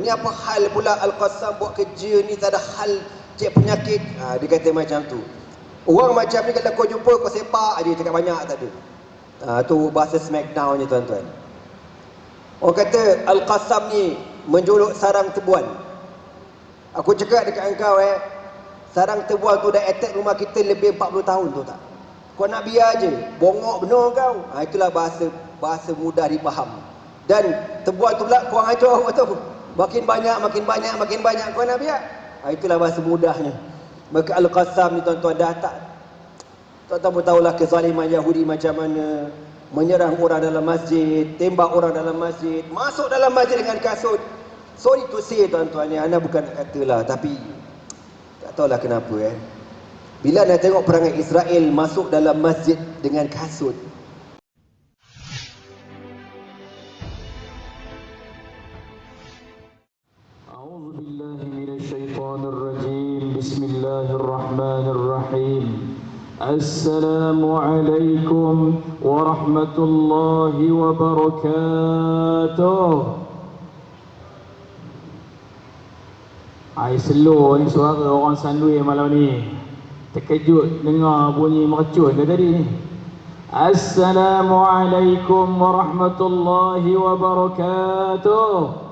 Ni apa hal pula Al-Qassam buat kerja ni, tak ada hal cek penyakit. Dia kata macam tu. Orang macam ni kalau kau jumpa, kau sepak je, cakap banyak tak ada. Tu bahasa smackdown je tuan-tuan. Orang kata Al-Qassam ni menjolok sarang tebuan. Aku cakap dekat engkau sarang tebuan tu dah attack rumah kita lebih 40 tahun tu tak. Kau nak biar je, bongok benar kau. Itulah bahasa mudah dipaham. Dan tebuan tu pula kau ajar kau tahu. Makin banyak kau nak biar. Itulah bahasa mudahnya. Maka Al-Qassam ni tuan-tuan dah tak. Tuan-tuan pun tahulah kezaliman Yahudi macam mana. Menyerang orang dalam masjid, tembak orang dalam masjid, masuk dalam masjid dengan kasut. Sorry to say tuan-tuan ni, anda bukan nak katalah, tapi tak tahulah kenapa bila anda tengok perangai Israel masuk dalam masjid dengan kasut. A'udzubillahi minasyaitonirrajim. Bismillahirrahmanirrahim. Assalamualaikum warahmatullahi wabarakatuh. Slow ni suara orang Sandway malam ni. Terkejut dengar bunyi mercun dia tadi ni. Assalamualaikum warahmatullahi wabarakatuh.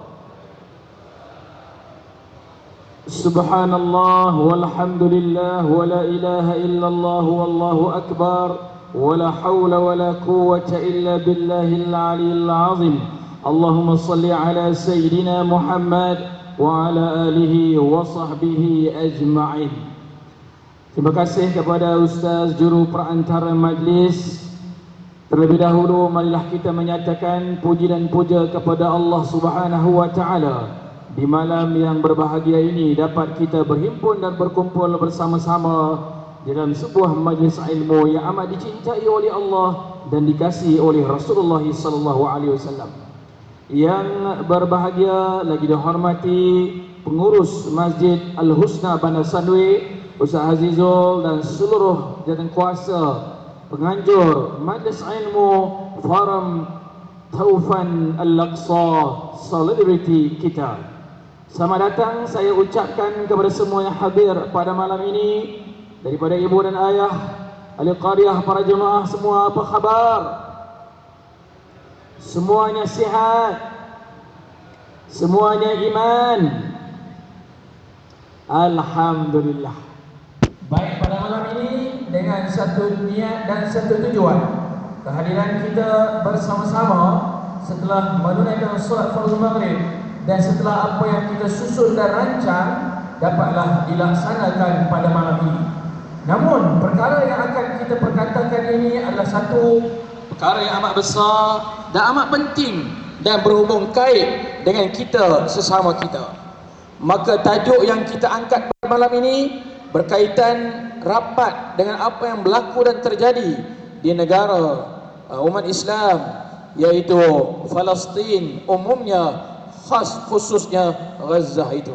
Subhanallah walhamdulillah wa la ilaha illallah wallahu akbar wa la hawla wa la quwwata illa billahil aliyyil azim. Allahumma salli ala sayyidina Muhammad wa ala alihi wa sahbihi ajma'in. Terima kasih kepada Ustaz Juru Perantara Majlis. Terlebih dahulu marilah kita menyatakan puji dan puja kepada Allah Subhanahu wa taala. Di malam yang berbahagia ini dapat kita berhimpun dan berkumpul bersama-sama dalam sebuah majlis ilmu yang amat dicintai oleh Allah dan dikasihi oleh Rasulullah sallallahu alaihi wasallam. Yang berbahagia lagi dihormati pengurus Masjid Al-Husna Bandar Sandway, Ustaz Azizul dan seluruh jawatankuasa penganjur majlis ilmu Forum Taufan Al-Aqsa Solidarity kita. Selamat datang saya ucapkan kepada semua yang hadir pada malam ini, daripada ibu dan ayah, ahli qaryah, para jemaah semua, apa khabar? Semuanya sihat? Semuanya iman? Alhamdulillah. Baik, pada malam ini dengan satu niat dan satu tujuan, kehadiran kita bersama-sama setelah menunaikan solat fardu maghrib dan setelah apa yang kita susun dan rancang dapatlah dilaksanakan pada malam ini. Namun perkara yang akan kita perkatakan ini adalah satu perkara yang amat besar dan amat penting dan berhubung kait dengan kita sesama kita. Maka tajuk yang kita angkat pada malam ini berkaitan rapat dengan apa yang berlaku dan terjadi di negara umat Islam, iaitu Palestin umumnya, khususnya Gaza itu.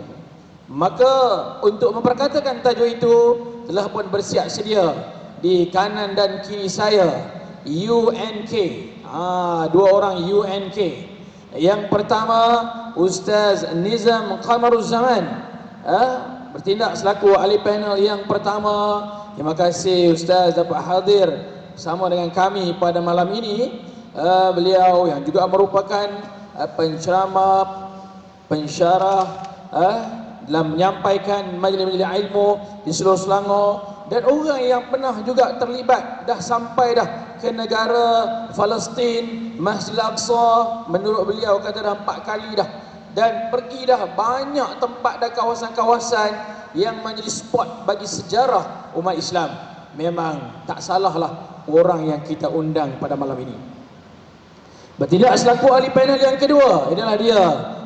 Maka untuk memperkatakan tajuk itu telah pun bersiap sedia di kanan dan kiri saya UNK, dua orang UNK. Yang pertama Ustaz Nizam Qamaruzzaman, bertindak selaku ahli panel yang pertama. Terima kasih Ustaz dapat hadir bersama dengan kami pada malam ini. Beliau yang juga merupakan penceramah, pensyarah dalam menyampaikan majlis-majlis ilmu di seluruh Selangor, dan orang yang pernah juga terlibat dah sampai dah ke negara Palestin, Masjid Al-Aqsa. Menurut beliau kata dah 4 kali dah, dan pergi dah banyak tempat dan kawasan-kawasan yang menjadi spot bagi sejarah umat Islam. Memang tak salahlah orang yang kita undang pada malam ini. Bertindak selaku ahli panel yang kedua adalah dia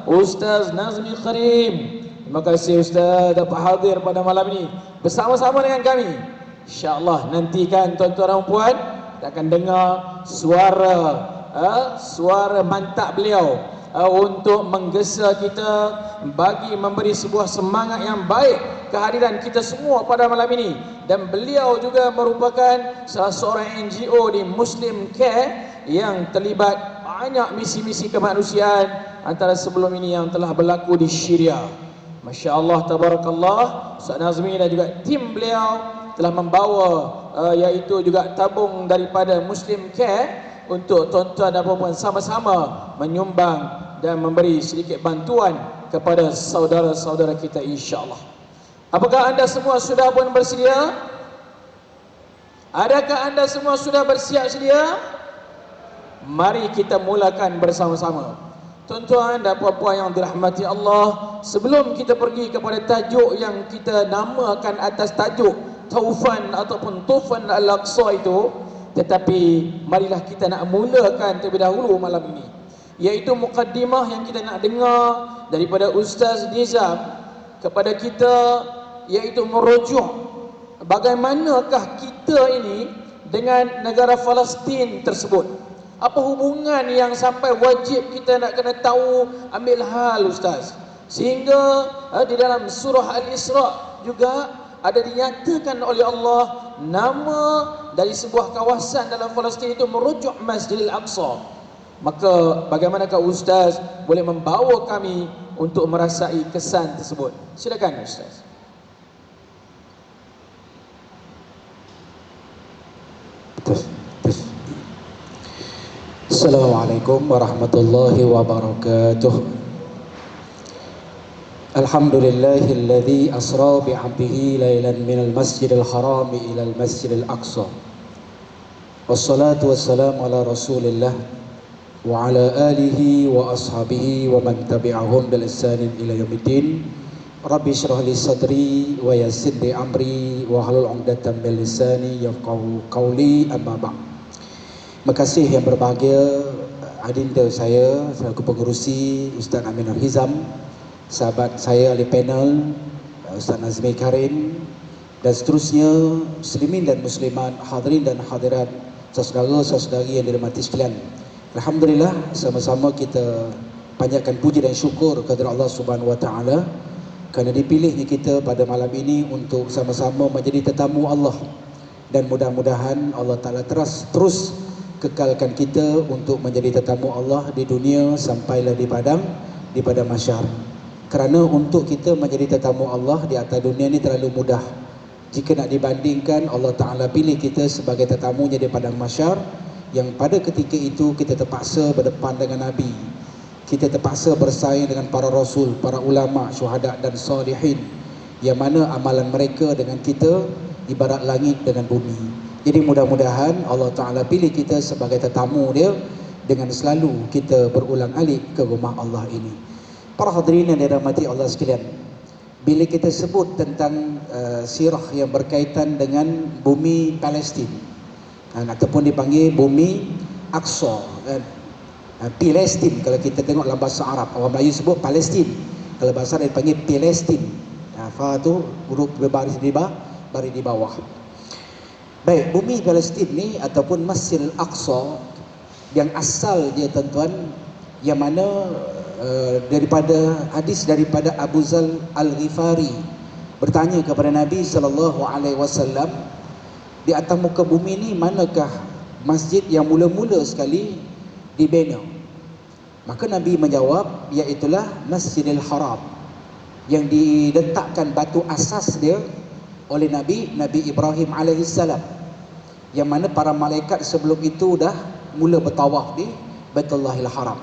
Ustaz Nazmi Karim. Terima kasih Ustaz dapat hadir pada malam ini bersama-sama dengan kami. InsyaAllah nantikan tuan-tuan dan puan, kita akan dengar suara mantap beliau untuk menggesa kita, bagi memberi sebuah semangat yang baik kehadiran kita semua pada malam ini. Dan beliau juga merupakan salah seorang NGO di Muslim Care yang terlibat banyak misi-misi kemanusiaan antara sebelum ini yang telah berlaku di Syria. Masya Allah, tabarakallah, Ustaz Nazmi dan juga tim beliau telah membawa iaitu juga tabung daripada Muslim Care untuk tuan-tuan dan puan sama-sama menyumbang dan memberi sedikit bantuan kepada saudara-saudara kita, insya-Allah. Apakah anda semua sudah pun bersedia? Adakah anda semua sudah bersiap sedia? Mari kita mulakan bersama-sama. Tuan-tuan dan puan-puan yang dirahmati Allah, sebelum kita pergi kepada tajuk yang kita namakan atas tajuk Taufan ataupun Tufan Al-Aqsa itu, tetapi marilah kita nak mulakan terlebih dahulu malam ini, iaitu mukaddimah yang kita nak dengar daripada Ustaz Nizam kepada kita, iaitu merujuk bagaimanakah kita ini dengan negara Palestin tersebut. Apa hubungan yang sampai wajib kita nak kena tahu, ambil hal Ustaz, sehingga di dalam surah Al-Isra juga ada dinyatakan oleh Allah nama dari sebuah kawasan dalam Palestin itu merujuk Masjidil Aqsa. Maka bagaimanakah Ustaz boleh membawa kami untuk merasai kesan tersebut? Silakan Ustaz. Assalamualaikum warahmatullahi wabarakatuh. Alhamdulillahilladzi asra bi'abdihi lailan minal masjidil haram ilal masjidil aqsa. Wassalatu wassalamu ala rasulillah wa ala alihi wa ashabihi wa man tabi'ahum bil ihsanin ila yaumiddin. Rabbi shrah li sadri wa yassir li amri wa hlul 'uqdatam min lisani yafqahu qawli, amma ba'd. Makasih yang berbahagia adinda saya selaku pengerusi Ustaz Amin Al-Hizam, sahabat saya ahli panel Ustaz Nazmi Karim, dan seterusnya muslimin dan muslimat, hadirin dan hadirat, saudara-saudari yang dirahmati sekalian. Alhamdulillah, sama-sama kita panjatkan puji dan syukur kepada Allah Subhanahu wa taala kerana dipilihnya kita pada malam ini untuk sama-sama menjadi tetamu Allah, dan mudah-mudahan Allah Taala terus kekalkan kita untuk menjadi tetamu Allah di dunia sampailah di padang mahsyar. Kerana untuk kita menjadi tetamu Allah di atas dunia ni terlalu mudah. Jika nak dibandingkan, Allah Ta'ala pilih kita sebagai tetamunya di padang mahsyar, yang pada ketika itu kita terpaksa berdepan dengan Nabi, kita terpaksa bersaing dengan para rasul, para ulama, syuhada dan salihin, yang mana amalan mereka dengan kita ibarat langit dengan bumi. Jadi mudah-mudahan Allah Ta'ala pilih kita sebagai tetamu dia dengan selalu kita berulang alik ke rumah Allah ini. Para hadirin yang dirahmati Allah sekalian, bila kita sebut tentang sirah yang berkaitan dengan bumi Palestin, ataupun dipanggil bumi Aqsa, Palestin kalau kita tengok dalam bahasa Arab, orang Melayu sebut Palestin, kalau bahasa Arab dipanggil Palestin. Fa tu huruf berbaris di bawah. Baik, bumi Palestin ni ataupun Masjidil Aqsa yang asal dia tuan-tuan, yang mana daripada hadis daripada Abu Zal Al-Ghifari bertanya kepada Nabi SAW, di atas muka bumi ni manakah masjid yang mula-mula sekali dibina? Maka Nabi menjawab, iaitulah Masjidil Haram, yang diletakkan batu asas dia oleh Nabi Ibrahim alaihissalam, yang mana para malaikat sebelum itu dah mula bertawaf di Baitullahil Haram.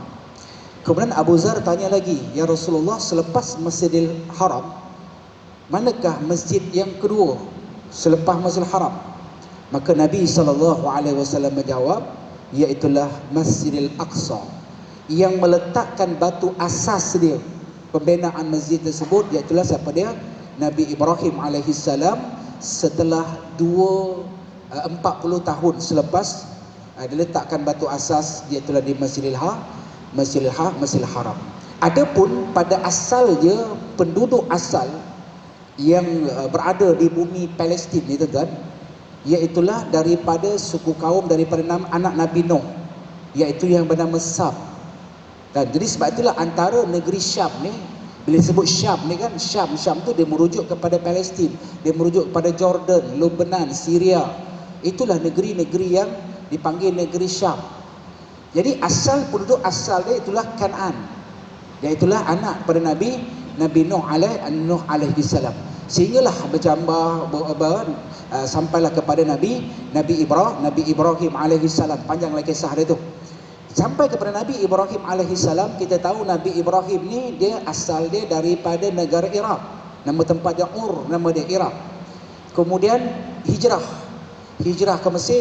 Kemudian Abu Zar tanya lagi, ya Rasulullah, selepas Masjidil Haram, manakah masjid yang kedua selepas Masjidil Haram? Maka Nabi SAW menjawab, iaitulah Masjidil Aqsa, yang meletakkan batu asas dia pembinaan masjid tersebut, iaitulah siapa dia? Nabi Ibrahim alaihissalam, setelah 40 tahun selepas diletakkan batu asas, iaitulah di Masjidil Haram. Adapun pada asalnya penduduk asal yang berada di bumi Palestin ni tuan-tuan, iaitulah daripada suku kaum daripada anak Nabi Nuh, iaitu yang bernama Sam. Dan jadi sebab itulah antara negeri Syam ni, bila sebut Syam ni kan, Syam tu dia merujuk kepada Palestin, dia merujuk kepada Jordan, Lebanon, Syria. Itulah negeri-negeri yang dipanggil negeri Syam. Jadi asal penduduk asal dia itulah Kan'an. Dia itulah anak pada Nabi Nuh alaihi salam. Sehinggalah berjambah sampailah kepada Nabi Ibrahim alaihi salam. Panjanglah kisah dia tu. Sampai kepada Nabi Ibrahim alaihi salam, kita tahu Nabi Ibrahim ni dia asal dia daripada negara Iraq. Nama tempat dia Ur, nama dia Iraq. Kemudian hijrah ke Mesir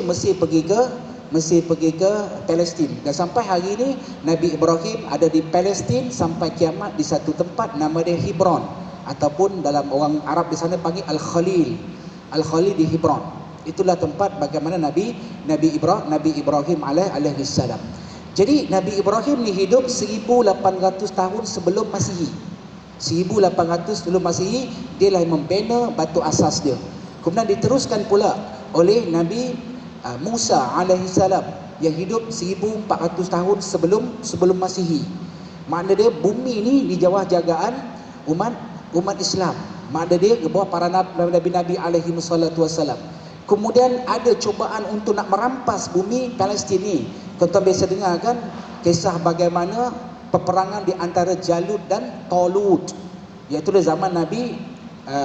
pergi ke Palestin. Dan sampai hari ini Nabi Ibrahim ada di Palestin sampai kiamat di satu tempat nama dia Hebron, ataupun dalam orang Arab di sana panggil Al-Khalil. Al-Khalil di Hebron. Itulah tempat bagaimana Nabi Ibrahim alaihi salam. Jadi Nabi Ibrahim ni hidup 1800 tahun sebelum Masihi. 1800 sebelum Masihi, dia lah yang membina batu asas dia. Kemudian diteruskan pula oleh Nabi Musa alaihi salam yang hidup 1400 tahun sebelum Masihi. Makna dia bumi ni di bawah jagaan umat Islam. Makna dia di bawah para nabi-nabi alaihi wassalatu wassalam. Kemudian ada cubaan untuk nak merampas bumi Palestin ni. Tuan-tuan biasa dengar kan kisah bagaimana peperangan di antara Jalut dan Talut, iaitu zaman Nabi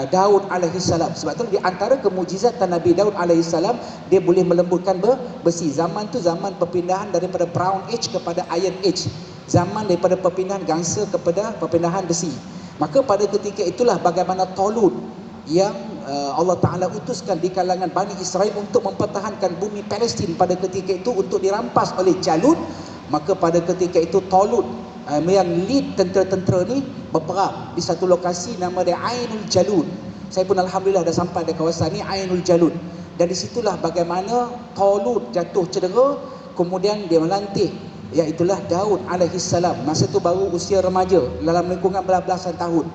Daud alaihi salam. Sebab tu di antara kemujizatan Nabi Daud alaihi salam, dia boleh melembutkan besi. Zaman tu zaman perpindahan daripada Brown Age kepada Iron Age. Zaman daripada perpindahan gangsa kepada perpindahan besi. Maka pada ketika itulah bagaimana Talut yang Allah Ta'ala utuskan di kalangan Bani Israel untuk mempertahankan bumi Palestin pada ketika itu untuk dirampas oleh Jalut. Maka pada ketika itu Talut yang lead tentera-tentera ni berperang di satu lokasi nama dia Ainul Jalut. Saya pun Alhamdulillah dah sampai di kawasan ni Ainul Jalut. Dan disitulah bagaimana Talut jatuh cedera, kemudian dia melantik, iaitulah Daud alaihi salam. Masa tu baru usia remaja, dalam lingkungan belasan tahun.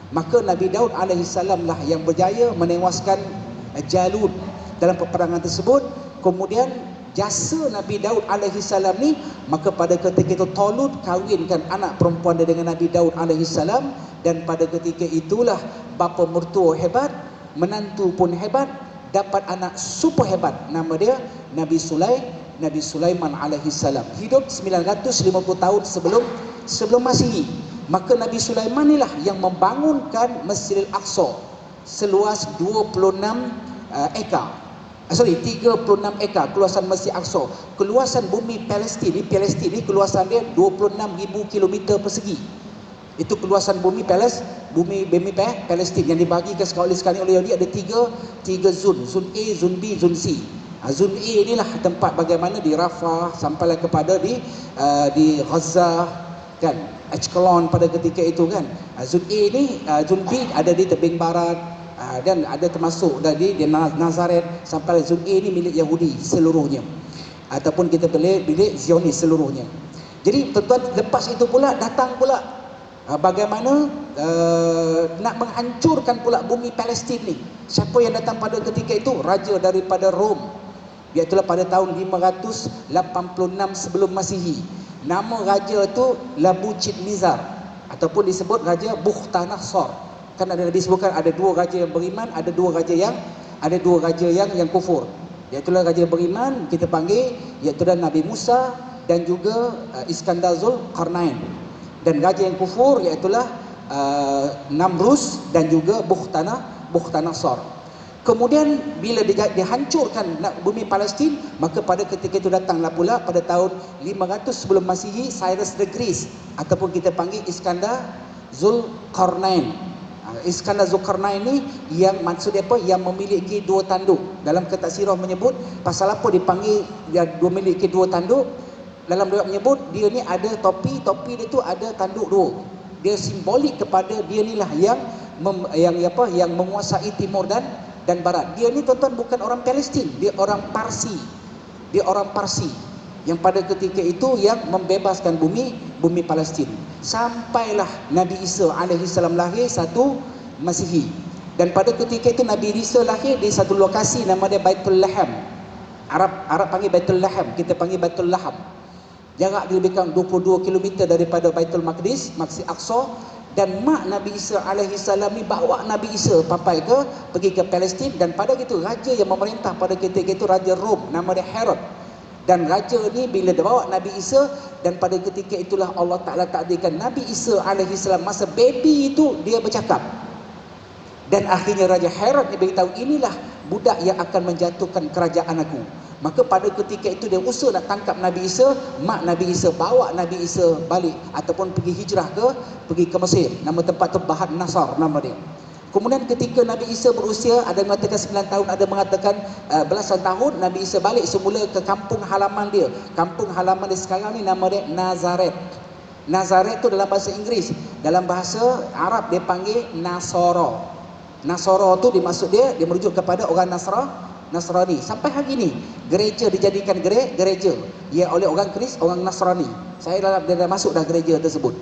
Maka Nabi Daud alaihi salam lah yang berjaya menewaskan Jalut dalam peperangan tersebut. Kemudian jasa Nabi Daud alaihi salam ni, maka pada ketika itu Talut kahwinkan anak perempuan dia dengan Nabi Daud alaihi salam. Dan pada ketika itulah bapa mertua hebat, menantu pun hebat, dapat anak super hebat, nama dia Nabi Sulaiman alaihi salam. Hidup 950 tahun sebelum Masihi. Maka Nabi Sulaiman inilah yang membangunkan Masjidil Aqsa seluas 36 ekar. 36 ekar keluasan Masjid Aqsa. Keluasan bumi Palestin ni keluasan dia 26,000 km persegi. Itu keluasan bumi Palestin yang dibahagikan sekali oleh Yahudi ada tiga zon. Zon A, zon B, zon C. Zon A inilah tempat bagaimana di Rafah sampailah kepada di Gaza kan, Ashkelon pada ketika itu kan. Zon A ni, zon B ada di tebing barat, dan ada termasuk dari di Nazaret sampai zon A ni milik Yahudi seluruhnya, ataupun kita milik Zionis seluruhnya. Jadi tuan-tuan, lepas itu pula datang pula bagaimana nak menghancurkan pula bumi Palestin ni. Siapa yang datang pada ketika itu? Raja daripada Rom, iaitulah pada tahun 586 sebelum Masihi. Nama raja tu Labuchitnizar, ataupun disebut Raja Bukhtanasor. Kan ada Nabi sebutkan ada dua raja yang beriman, ada dua raja yang kufur. Iaitulah raja beriman kita panggil iaitulah Nabi Musa dan juga Iskandar Zulkarnain. Dan raja yang kufur iaitulah Namrus dan juga Bukhtanasor. Kemudian bila dihancurkan bumi Palestin, maka pada ketika itu datanglah pula pada tahun 500 sebelum Masihi Cyrus the Great, ataupun kita panggil Iskandar Zulkarnain. Iskandar Zulkarnain ni yang maksud dia apa? Yang memiliki dua tanduk. Dalam kitab sirah menyebut pasal apa dipanggil dia memiliki dua tanduk. Dalam riwayat menyebut dia ni ada topi dia tu ada tanduk dua. Dia simbolik kepada dia ni lah yang menguasai timur dan barat. Dia ni tuan-tuan bukan orang Palestin, dia orang Parsi. Yang pada ketika itu yang membebaskan bumi Palestin. Sampailah Nabi Isa alaihi salam lahir 1 Masihi. Dan pada ketika itu Nabi Isa lahir di satu lokasi nama dia Baitul Laham. Arab panggil Baitul Laham, kita panggil Baitul Laham. Jarak dia lebih kurang 22 km daripada Baitul Maqdis, Masjid Aqsa. Dan mak Nabi Isa alaihi salam ni bawa Nabi Isa pergi ke Palestin. Dan pada itu raja yang memerintah pada ketika itu Raja Rom, nama dia Herod. Dan raja ni bila dia bawa Nabi Isa, dan pada ketika itulah Allah Ta'ala takdirkan Nabi Isa alaihi salam masa baby itu dia bercakap. Dan akhirnya Raja Herod dia beritahu, inilah budak yang akan menjatuhkan kerajaan aku. Maka pada ketika itu dia usaha nak tangkap Nabi Isa. Mak Nabi Isa bawa Nabi Isa balik ataupun pergi hijrah pergi ke Mesir. Nama tempat tu Bahan Nasar nama dia. Kemudian ketika Nabi Isa berusia, ada yang mengatakan 9 tahun, ada mengatakan belasan tahun, Nabi Isa balik semula ke kampung halaman dia. Kampung halaman dia sekarang ni nama dia Nazaret. Nazaret tu dalam bahasa Inggeris, dalam bahasa Arab dia panggil Nasara. Nasara tu dimaksud dia merujuk kepada orang Nasrani. Sampai hari ni gereja dijadikan gereja ya oleh orang orang Nasrani. Saya dah masuk dah gereja tersebut.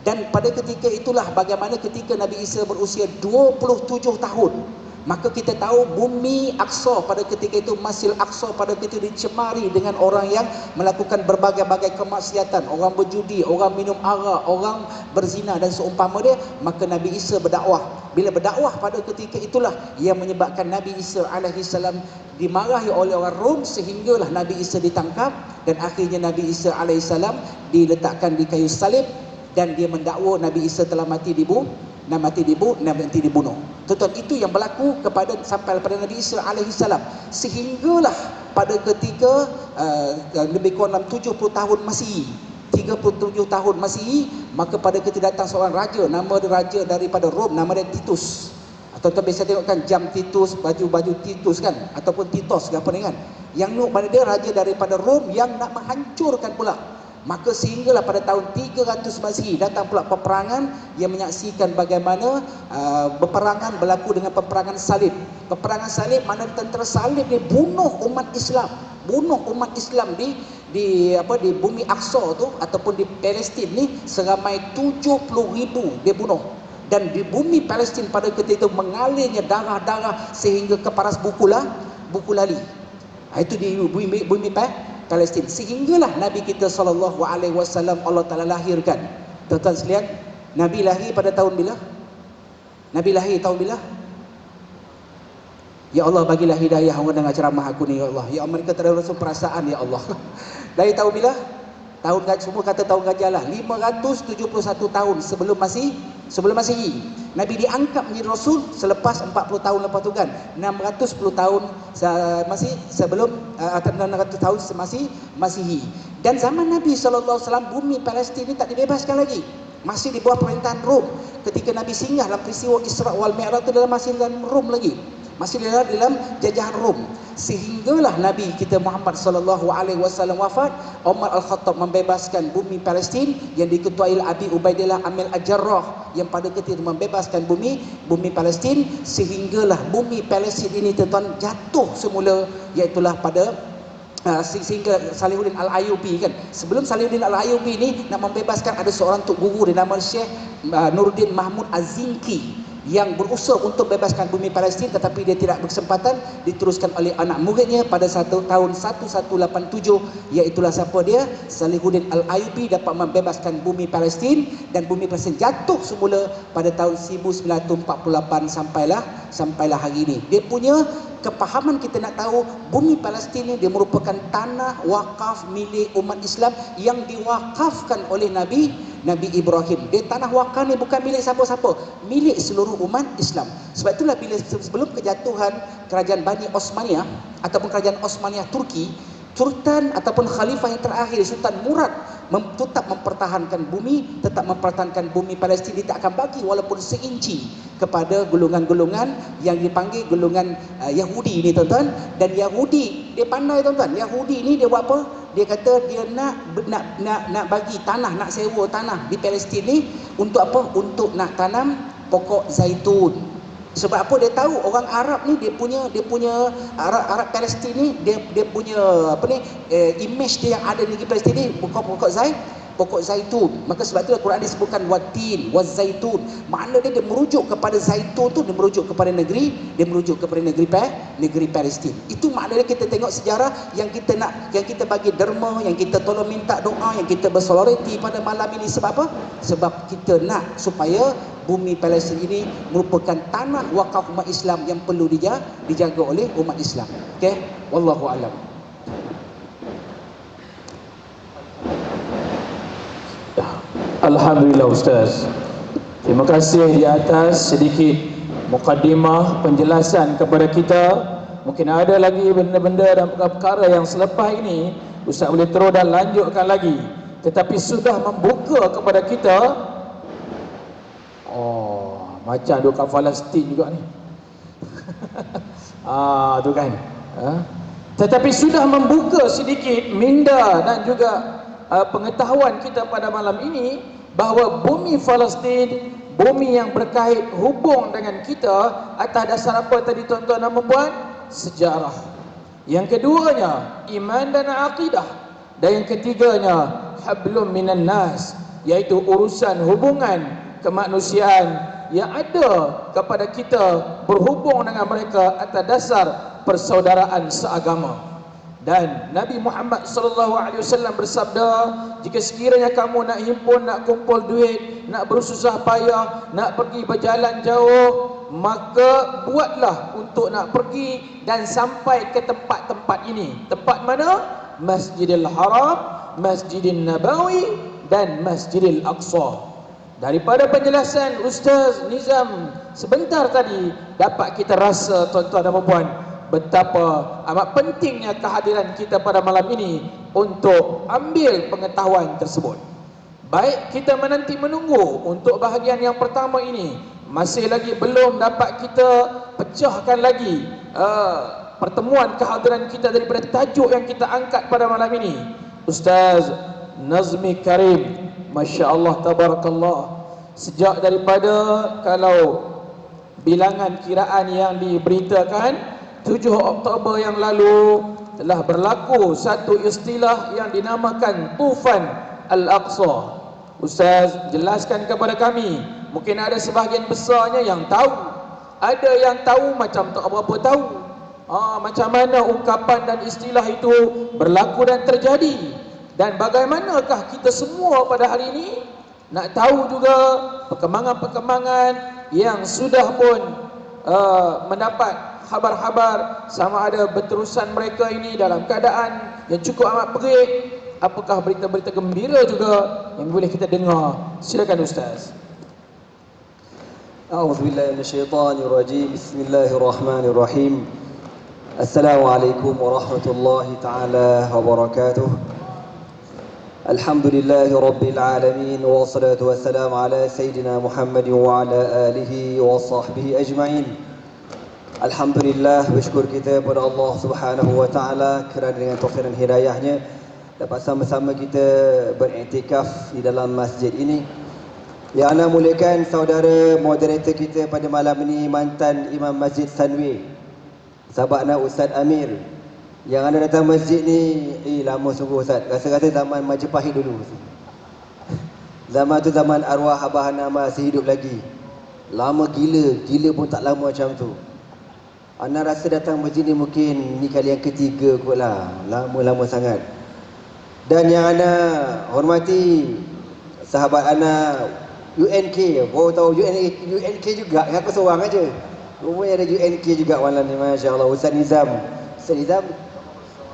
Dan pada ketika itulah bagaimana ketika Nabi Isa berusia 27 tahun, maka kita tahu bumi Aqsa pada ketika itu, Masjid Aqsa pada ketika itu dicemari dengan orang yang melakukan berbagai-bagai kemaksiatan, orang berjudi, orang minum arak, orang berzina dan seumpama dia. Maka Nabi Isa berdakwah. Bila berdakwah pada ketika itulah yang menyebabkan Nabi Isa alaihi salam dimarahi oleh orang Rom, sehinggalah Nabi Isa ditangkap dan akhirnya Nabi Isa alaihi salam diletakkan di kayu salib. Dan dia mendakwa Nabi Isa telah mati dibunuh. Tuan-tuan, itu yang berlaku sampai pada Nabi Isa alaihi salam. Sehinggalah pada ketika lebih kurang 70 tahun Masihi, 37 tahun Masihi, maka pada ketika datang seorang raja, nama dia raja daripada Rom, nama dia Titus. Tuan-tuan biasa tengok kan jam Titus, baju Titus kan, ataupun Titos ke apa ni kan. Yang nuk pada dia raja daripada Rom yang nak menghancurkan pula. Maka sehinggalah pada tahun 300 Masihi datang pula peperangan yang menyaksikan bagaimana peperangan berlaku dengan peperangan salib. Peperangan salib mana tentera salib dia bunuh umat Islam di bumi Aqsa tu ataupun di Palestin ni seramai 70,000 dia bunuh. Dan di bumi Palestin pada ketika itu mengalirnya darah-darah sehingga ke paras buku lali. Itu di bumi Palestin. Sehinggalah Nabi kita sallallahu alaihi wasallam Allah Taala lahirkan. Tuan-tuan sekalian, Nabi lahir pada tahun bila? Nabi lahir tahun bila? Ya Allah, bagilah hidayah orang dengar ceramah aku ni ya Allah. Ya Allah, mereka tak ada rasa perasaan ya Allah. Lahir tahun bila? Semua kata tahun gajah lah. 571 tahun sebelum Masihi. Nabi diangkat menjadi Rasul selepas 40 tahun lepas tu kan. 610 tahun sebelum 600 tahun Masihi. Dan zaman Nabi SAW bumi Palestin ni tak dibebaskan lagi. Masih di bawah pemerintahan Rom. Ketika Nabi singgah dalam peristiwa Isra wal Mi'raj tu masih dalam Rom lagi. Masih dalam jajahan Rom. Sehinggalah Nabi kita Muhammad sallallahu alaihi wasallam wafat, Umar Al-Khattab membebaskan bumi Palestin yang diketuai oleh Abi Ubaidillah Amil Al-Jarrah yang pada ketika itu membebaskan bumi Palestin. Sehinggalah bumi Palestin ini tuan-tuan jatuh semula, iaitulah pada sehingga Salihuddin Al-Ayyubi kan. Sebelum Salihuddin Al-Ayyubi ni nak membebaskan, ada seorang tok guru dia nama Syekh Nuruddin Mahmud Az-Zinki yang berusaha untuk bebaskan bumi Palestin, tetapi dia tidak berkesempatan. Diteruskan oleh anak muridnya pada tahun 1187, iaitulah siapa dia, Salihuddin Al-Ayyubi, dapat membebaskan bumi Palestin. Dan bumi Palestin jatuh semula pada tahun 1948 sampailah hari ini. Dia punya kepahaman, kita nak tahu bumi Palestin ni dia merupakan tanah wakaf milik umat Islam yang diwakafkan oleh Nabi Ibrahim. Dia tanah wakaf ni bukan milik siapa-siapa, milik seluruh umat Islam. Sebab itulah bila sebelum kejatuhan kerajaan Bani Osmaniyah ataupun kerajaan Osmaniyah Turki, Sultan ataupun khalifah yang terakhir Sultan Murad tetap mempertahankan bumi Palestin. Dia tak akan bagi walaupun seinci kepada golongan-golongan yang dipanggil golongan Yahudi ni tuan-tuan. Dan Yahudi dia pandai tuan-tuan. Yahudi ni dia buat apa? Dia kata dia nak bagi tanah, nak sewa tanah di Palestin ni untuk apa? Untuk nak tanam pokok zaitun. Sebab apa? Dia tahu orang Arab ni dia punya Arab Palestin ni dia punya image dia yang ada di negeri Palestin ni pokok zaitun. Maka sebab itulah Quran disebutkan watin wazaitun. Makna dia merujuk kepada zaitun tu, dia merujuk kepada negeri Palestin. Itu maknanya kita tengok sejarah yang kita bagi derma, yang kita tolong minta doa, yang kita bersolariti pada malam ini. Sebab apa? Sebab kita nak supaya bumi Palestin ini merupakan tanah wakaf umat Islam yang perlu dijaga oleh umat Islam. Okey, wallahu alam. Alhamdulillah Ustaz. Terima kasih di atas sedikit mukaddimah penjelasan kepada kita. Mungkin ada lagi benda-benda dan perkara yang selepas ini Ustaz boleh terus dan lanjutkan lagi. Tetapi sudah membuka kepada kita. Oh, macam duk kat Palestin juga ni. Tu kan. Tetapi sudah membuka sedikit minda dan juga pengetahuan kita pada malam ini bahawa bumi Palestin, bumi yang berkait hubung dengan kita atas dasar apa tadi tuan-tuan dan puan? Sejarah. Yang keduanya iman dan akidah, dan yang ketiganya hablum minan nas, iaitu urusan hubungan kemanusiaan yang ada kepada kita berhubung dengan mereka atas dasar persaudaraan seagama. Dan Nabi Muhammad sallallahu alaihi wasallam bersabda, jika sekiranya kamu nak himpun, nak kumpul duit, nak bersusah payah, nak pergi berjalan jauh, maka buatlah untuk nak pergi dan sampai ke tempat-tempat ini. Tempat mana? Masjidil Haram, Masjidil Nabawi dan Masjidil Aqsa. Daripada penjelasan Ustaz Nizam sebentar tadi, dapat kita rasa tuan-tuan dan puan betapa amat pentingnya kehadiran kita pada malam ini untuk ambil pengetahuan tersebut. Baik, kita menanti menunggu untuk bahagian yang pertama ini. Masih lagi belum dapat kita pecahkan lagi pertemuan kehadiran kita daripada tajuk yang kita angkat pada malam ini. Ustaz Nazmi Karim, Masya Allah, Tabarakallah. Sejak daripada kalau bilangan kiraan yang diberitakan 7 Oktober yang lalu telah berlaku satu istilah yang dinamakan Tufan Al-Aqsa. Ustaz jelaskan kepada kami, mungkin ada sebahagian besarnya yang tahu, ada yang tahu macam tak berapa tahu macam mana ungkapan dan istilah itu berlaku dan terjadi, dan bagaimanakah kita semua pada hari ini nak tahu juga perkembangan-perkembangan yang sudah pun mendapat khabar-khabar sama ada berterusan mereka ini dalam keadaan yang cukup amat perit. Apakah berita-berita gembira juga yang boleh kita dengar? Silakan Ustaz. A'udzubillahi minasyaitonirrajim. Bismillahirrahmanirrahim. Assalamualaikum warahmatullahi taala wabarakatuh. Alhamdulillahi rabbil alamin, wassalatu wassalamu ala sayyidina Muhammadin wa ala alihi wa sahbihi ajma'in. Alhamdulillah, bersyukur kita kepada Allah Subhanahu wa taala kerana dengan taufik dan hidayahnya dapat sama-sama kita beriktikaf di dalam masjid ini. Yang ana muliakan saudara moderator kita pada malam ini, mantan Imam Masjid Sunway, sahabat anak Ustaz Amir. Yang anda datang masjid ni lama sungguh Ustaz. Rasa-rasa zaman Majapahit dulu. Zaman tu zaman arwah Abah Hana masih hidup lagi. Lama gila, gila pun tak lama macam tu. Ana rasa datang masjid ni mungkin ni kali yang ketiga kot lah. Lama-lama sangat. Dan yang ana hormati sahabat ana UNK. Baru tahu UNK juga. Aku seorang aja. Rupanya ada UNK juga malam ni, Masya Allah. Ustaz Nizam. Ustaz Nizam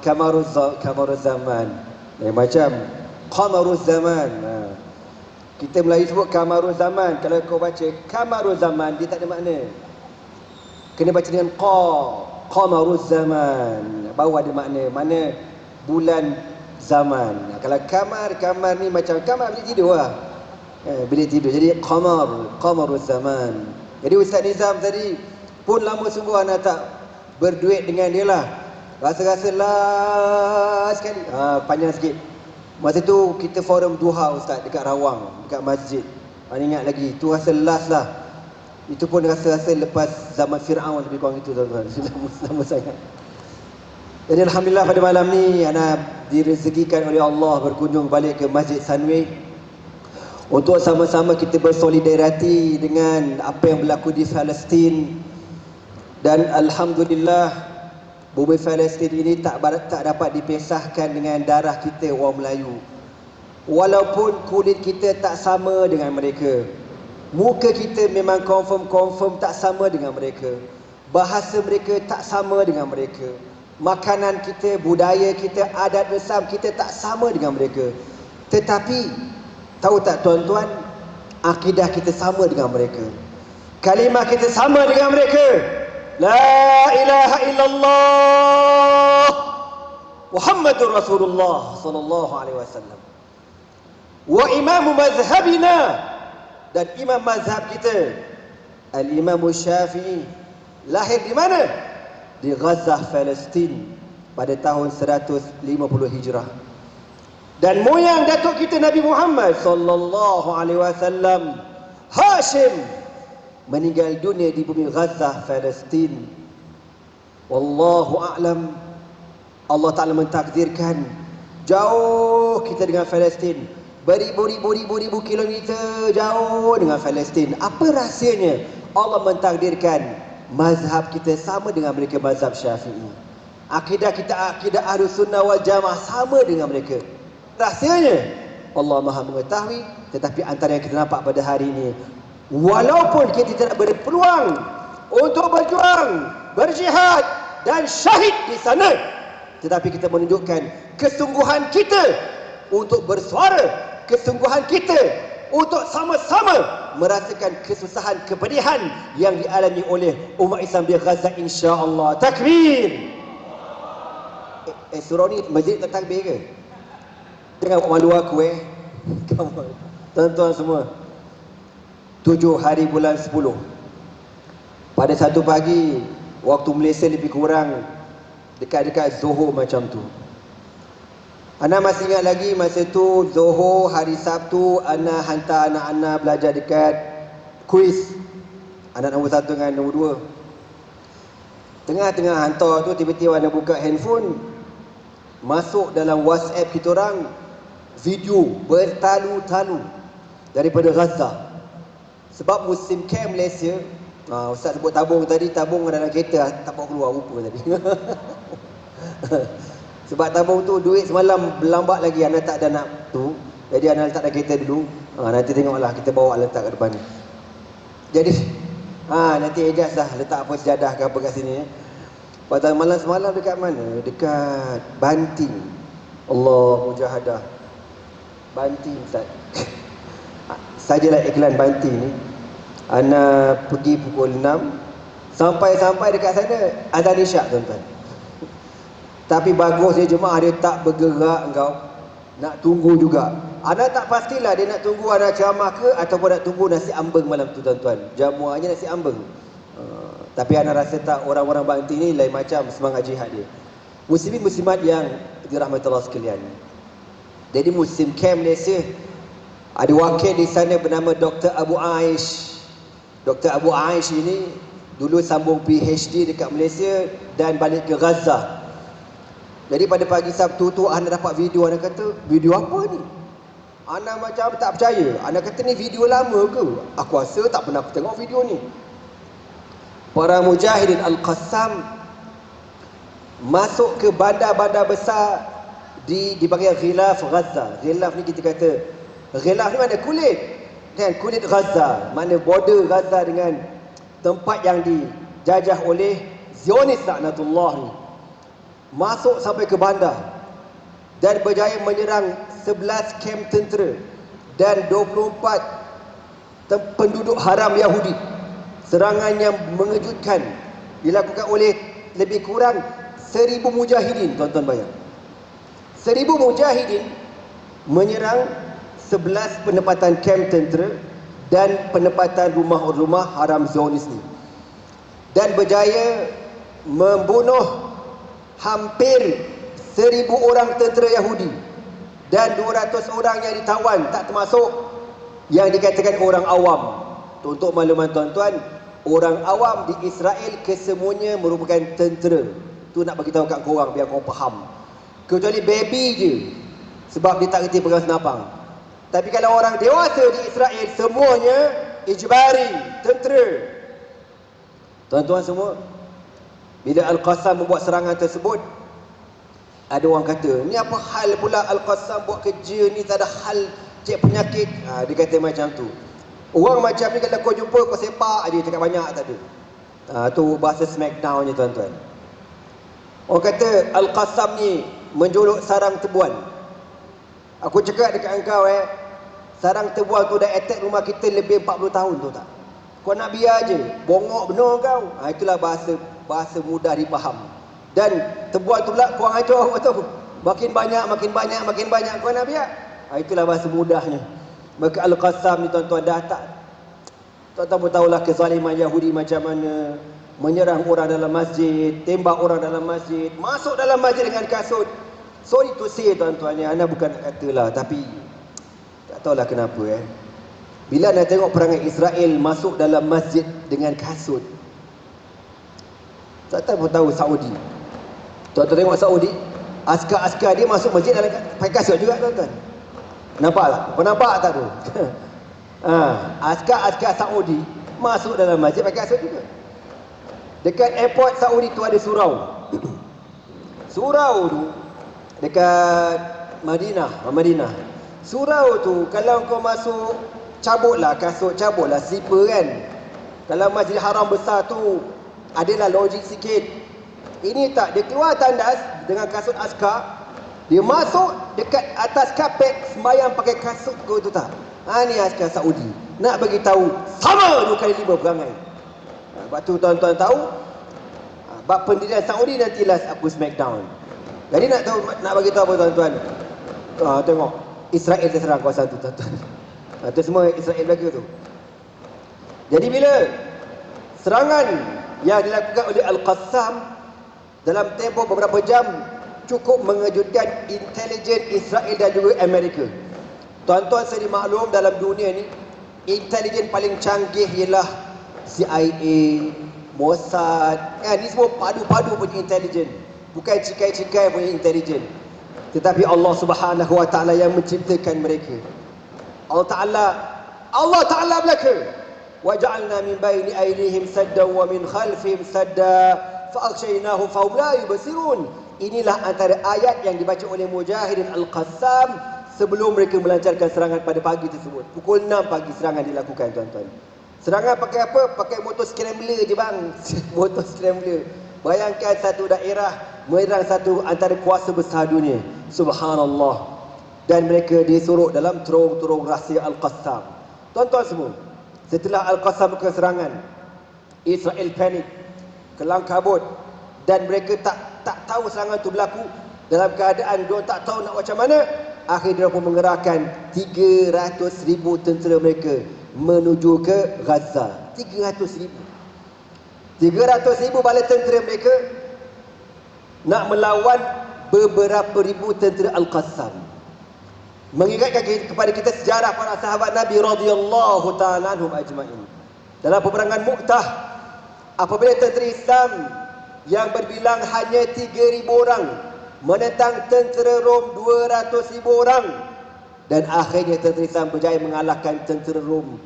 Kamaruz Zaman. Macam Qamaruz Zaman. Kita Melayu sebut Kamaruz Zaman. Kalau kau baca Kamaruz Zaman, dia tak ada makna. Kena baca dengan Qamaruz Zaman. Baru ada makna. Mana bulan zaman. Kalau kamar ni macam kamar bilik tidur lah. Bilik tidur. Jadi Qamaruz Zaman. Jadi Ustaz Nizam tadi pun lama sungguh anak tak berduit dengan dia lah. Rasa-rasa last sekali. Panjang sikit. Masa tu kita forum duha Ustaz dekat Rawang, dekat masjid. Ingat lagi. Tu rasa last lah. Itu pun rasa-rasa lepas zaman Fir'aun lebih kurang itu tuan-tuan. Lama sangat. Jadi Alhamdulillah pada malam ni anak direzekikan oleh Allah berkunjung balik ke Masjid Sunway untuk sama-sama kita bersolidariti dengan apa yang berlaku di Palestin. Dan Alhamdulillah bumi Palestin ini tak dapat dipisahkan dengan darah kita orang Melayu. Walaupun kulit kita tak sama dengan mereka, muka kita memang confirm tak sama dengan mereka, bahasa mereka tak sama dengan mereka, makanan kita, budaya kita, adat Islam kita tak sama dengan mereka. Tetapi Tahu tak tuan-tuan, akidah kita sama dengan mereka. Kalimah kita sama dengan mereka. La ilaha illallah Muhammadur Rasulullah sallallahu alaihi wasallam. Wa imamu mazhabina, dan imam mazhab kita Al-Imam Syafi'i lahir di mana? Di Gaza, Palestin pada tahun 150 Hijrah. Dan moyang datuk kita Nabi Muhammad sallallahu alaihi wasallam, Hashim, meninggal dunia di bumi Gaza, Palestin. Wallahu a'lam. Allah Ta'ala mentakdirkan jauh kita dengan Palestin, beribu kilometer jauh dengan Palestin. Apa rahsianya? Allah mentakdirkan mazhab kita sama dengan mereka, mazhab Syafi'i. Akidah kita akidah Ahlus Sunnah wal Jamaah sama dengan mereka. Rahsianya Allah Maha mengetahui. Tetapi antara yang kita nampak pada hari ini, walaupun kita tidak berpeluang untuk berjuang, berjihad dan syahid di sana, tetapi kita menunjukkan kesungguhan kita untuk bersuara, kesungguhan kita untuk sama-sama merasakan kesusahan, kepedihan yang dialami oleh umat Islam di Gaza, insya-Allah. Takbir. Surau ni masjid tak takbir ke? Jangan buat malu aku Tuan-tuan semua, 7 hari bulan 10, pada satu pagi, waktu Malaysia lebih kurang dekat-dekat Zohor macam tu. Ana masih ingat lagi masa tu Zohor hari Sabtu, ana hantar anak-anak belajar dekat kuis. Anak nombor 1 dengan nombor 2. Tengah-tengah hantar tu, tiba-tiba ana buka handphone, masuk dalam WhatsApp kita orang video bertalu-talu daripada Gaza. Sebab musim camp Malaysia, Ustaz sebut tabung tadi, tabung dalam kereta tak bawa keluar rupa tadi. Sebab tabung tu duit semalam berlambat lagi, anak tak ada nak tu. Jadi anak letak dalam kereta dulu. Nanti tengoklah kita bawa letak kat depan ni. Jadi nanti Ejaz dah letak apa sejadah ke apa kat sini. Pada malam semalam dekat mana? Dekat Banting. Allah mujahadah. Banting Ustaz. Sajalah iklan Banting ni. Ana pergi pukul 6, sampai dekat sana azan isyak, tuan-tuan. Tapi bagusnya jemaah dia tak bergerak engkau. Nak tunggu juga. Ana tak pastilah dia nak tunggu ada ceramah ke ataupun nak tunggu nasi ambeng malam tu, tuan-tuan. Jamuannya nasi ambeng. Tapi ana rasa tak, orang-orang Banting ni lain macam semangat jihad dia. Muslimin muslimat yang dirahmati Allah sekalian. Jadi musim camp Malaysia, ada wakil di sana bernama Dr. Abu Aish. Dr. Abu Aish ini dulu sambung PhD dekat Malaysia dan balik ke Gaza. Jadi pada pagi Sabtu tu ana dapat video, ana kata, video apa ni? Ana macam tak percaya. Ana kata ni video lama ke? Aku rasa tak pernah aku tengok video ni. Para mujahidin Al-Qassam masuk ke bandar-bandar besar dipanggil Ghilaf Gaza. Ghilaf ni kita kata, Ghilaf ni mana kulit? Kan kulit Gaza, mana border Gaza dengan tempat yang dijajah oleh Zionis laknatullah ni. Masuk sampai ke bandar dan berjaya menyerang 11 kamp tentera dan 24 penduduk haram Yahudi. Serangan yang mengejutkan dilakukan oleh lebih kurang 1000 mujahidin, tuan-tuan bayang. 1000 mujahidin menyerang 11 penempatan kamp tentera dan penempatan rumah-rumah haram Zionis ni, dan berjaya membunuh hampir 1000 orang tentera Yahudi dan 200 orang yang ditawan, tak termasuk yang dikatakan orang awam. Untuk makluman tuan-tuan, orang awam di Israel kesemuanya merupakan tentera. Tu nak bagi tahu kat korang biar korang faham. Kecuali baby je, sebab dia tak reti pegang senapang. Tapi kalau orang dewasa di Israel, semuanya ijbari, tentera. Tuan-tuan semua, bila Al-Qassam membuat serangan tersebut, ada orang kata, ni apa hal pula Al-Qassam buat kerja ni, tak ada hal, cek penyakit. Dia kata macam tu. Orang macam ni kalau kau jumpa, kau sepak je, cakap banyak tak ada. Tu bahasa smackdown je, tuan-tuan. Orang kata Al-Qassam ni menjolok sarang tebuan. Aku cakap dekat engkau, sarang terbual tu dah attack rumah kita lebih 40 tahun tu tak? Kau nak biar je, bongok benar kau. Itulah bahasa mudah dipaham. Dan terbual tu pula kurang ajar tu. Makin banyak kau nak biar. Itulah bahasa mudahnya. Maka Al-Qassam ni tuan-tuan dah tak, tuan-tuan pun tahulah kezaliman Yahudi macam mana. Menyerang orang dalam masjid, tembak orang dalam masjid, masuk dalam masjid dengan kasut. Sorry to say tuan-tuan ni, anda bukan nak katalah, tapi tak tahulah kenapa bila anda tengok perangai Israel masuk dalam masjid dengan kasut. Tuan-tuan pun tahu Saudi. Tuan-tuan tengok Saudi, askar-askar dia masuk masjid dalam pakai kasut juga tuan-tuan. Nampak tak? Kau nampak tak tu? Askar-askar Saudi masuk dalam masjid pakai kasut juga. Dekat airport Saudi tu ada surau. Surau tu dekat Madinah. Surau tu kalau kau masuk, cabutlah kasut, cabutlah slipper kan. Kalau Masjidil Haram besar tu adalah logik sikit. Ini tak, dia keluar tandas dengan kasut askar, dia masuk dekat atas kapet sembahyang pakai kasut kau tu tak. Ni askar Saudi. Nak bagi tahu sama 2 kali 5 perangai. Sebab tu tuan-tuan tahu bab pendirian Saudi nantilah aku smackdown. Jadi nak bagi tahu apa tuan-tuan? Tengok Israel terserang kawasan tu tuan-tuan. Itu semua Israel berlaku tu. Jadi bila serangan yang dilakukan oleh Al-Qassam dalam tempoh beberapa jam cukup mengejutkan intelijen Israel dan juga Amerika. Tuan-tuan sedia maklum dalam dunia ni intelijen paling canggih ialah CIA, Mossad. Ni semua padu-padu punya intelijen. Bukan cikai-cikai punya intelijen. Tetapi Allah Subhanahu Wa Taala yang menciptakan mereka. Allah Taala belaka. Wa ja'alna min baini aydihim saddan wa min khalfihim sadda fa aghshaynahum fa hum la yubsirun. Inilah antara ayat yang dibaca oleh Mujahidin Al-Qassam sebelum mereka melancarkan serangan pada pagi tersebut. Pukul 6 pagi serangan dilakukan tuan-tuan. Serangan pakai apa? Pakai motor scrambler je bang. Motor scrambler. Bayangkan satu daerah menyerang satu antara kuasa besar dunia. Subhanallah. Dan mereka disuruh dalam terung-terung rahsia Al-Qassam. Tuan-tuan semua, setelah Al-Qassam melakukan serangan, Israel panik, kelang kabut, dan mereka tak tahu serangan itu berlaku. Dalam keadaan dia tak tahu nak macam mana, akhirnya mereka mengerahkan 300,000 tentera mereka menuju ke Gaza. 300,000 bala tentera mereka nak melawan beberapa ribu tentera Al-Qassam. Mengingatkan kepada kita sejarah para sahabat Nabi radhiyallahu ta'ala anhum ajma'in. Dalam peperangan Mu'tah, apabila tentera Islam yang berbilang hanya 3,000 orang menentang tentera Rom 200,000 orang, dan akhirnya tentera Islam berjaya mengalahkan tentera Rom.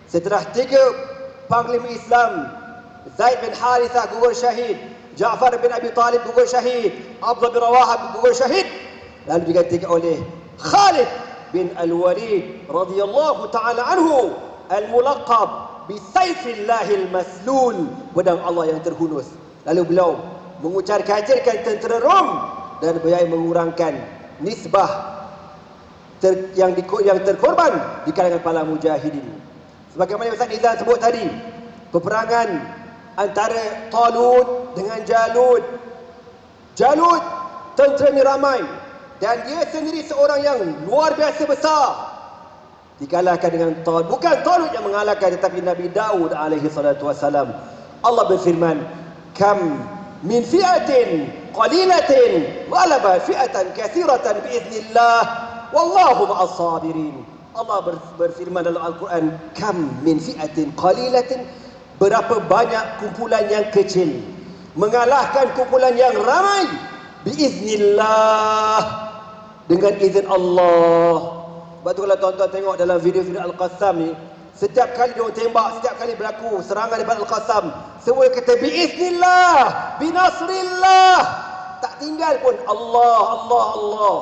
Setelah 3 panglima Islam, Zaid bin Harithah gugur syahid, Ja'far bin Abi Talib gugur syahid, Abdullah bin Rawahah gugur syahid, lalu digantikan oleh Khalid bin Al-Walid radhiyallahu ta'ala anhu, al-mulaqab bi sayfillahil maslul, pedang Allah yang terhunus. Lalu beliau mengucar-kacirkan tentera Rom dan berjaya mengurangkan nisbah yang terkorban di kalangan para mujahidin. Sebagaimana Ustaz Nizam sebut tadi, peperangan antara Talut dengan Jalut. Jalut tenteranya ramai dan dia sendiri seorang yang luar biasa besar, dikalahkan dengan Talut. Bukan Talut yang mengalahkan, tetapi Nabi Daud alaihi salatu wassalam. Allah berfirman, kam min fi'atin qalilatin ghalaba fi'atan katsiratan biiznillah wallahu ma'as sabirin. Allah berfirman dalam Al-Quran, kam min fi'atin qalilatin, berapa banyak kumpulan yang kecil mengalahkan kumpulan yang ramai biiznillah, dengan izin Allah. Sebab tu kalau tuan-tuan tengok dalam video-video Al-Qassam ni, setiap kali dia tembak, setiap kali berlaku serangan daripada Al-Qassam, semua kata biiznillah, binasrillah, tak tinggal pun Allah.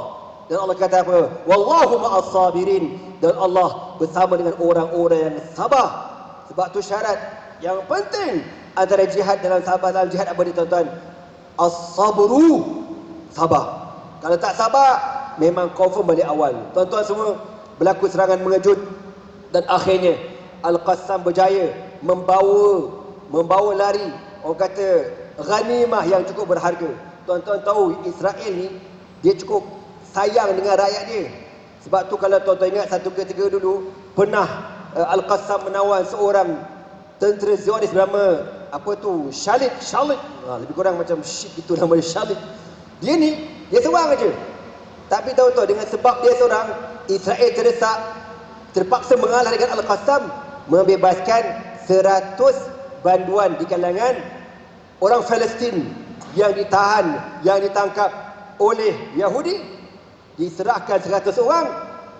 Dan Allah kata apa? Wallahu ma'as sabirin, dan Allah bersama dengan orang-orang yang sabar. Sebab tu syarat yang penting antara jihad dalam sabar, dalam jihad apa ni tuan-tuan? As-sabru, sabar. Kalau tak sabar, memang confirm balik awal. Tuan-tuan semua, berlaku serangan mengejut dan akhirnya Al-Qassam berjaya membawa lari orang kata ghanimah yang cukup berharga. Tuan-tuan tahu Israel ni dia cukup sayang dengan rakyat dia. Sebab tu kalau tuan-tuan ingat satu ketika dulu pernah Al-Qassam menawan seorang tentera Zionis bernama Shalit. Lebih kurang macam shit itu nama dia, Shalit. Dia seorang aja. Tapi tahu-tahu dengan sebab dia seorang, Israel terdesak, terpaksa mengalah dengan Al-Qassam, membebaskan 100 banduan di kalangan orang Palestin yang ditahan, yang ditangkap oleh Yahudi. Diserahkan 100 orang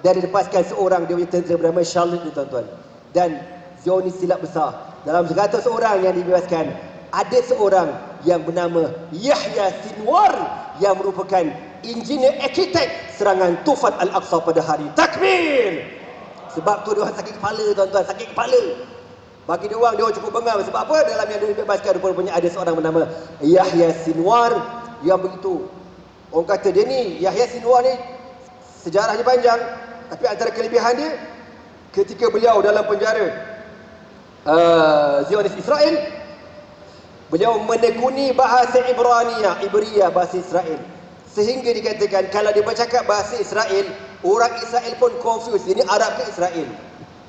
dan dilepaskan seorang dia punya tentera bernama Shalit ni, tuan-tuan. Dan Zionis silap besar. Dalam 100 orang yang dibebaskan, ada seorang yang bernama Yahya Sinwar yang merupakan engineer arkitek serangan Tufan Al-Aqsa pada hari Takbir. Sebab tu dia orang sakit kepala, tuan-tuan, sakit kepala. Bagi dia orang cukup bengal. Sebab apa? Dalam yang dia bebaskan rupanya ada seorang bernama Yahya Sinwar yang begitu. Orang kata dia ni, Yahya Sinwar ni sejarahnya panjang, tapi antara kelebihan dia ketika beliau dalam penjara Zionis Israel, beliau menekuni bahasa Ibriyah, bahasa Israel. Sehingga dikatakan kalau dia bercakap bahasa Israel, orang Israel pun confused, ini Arab ke Israel.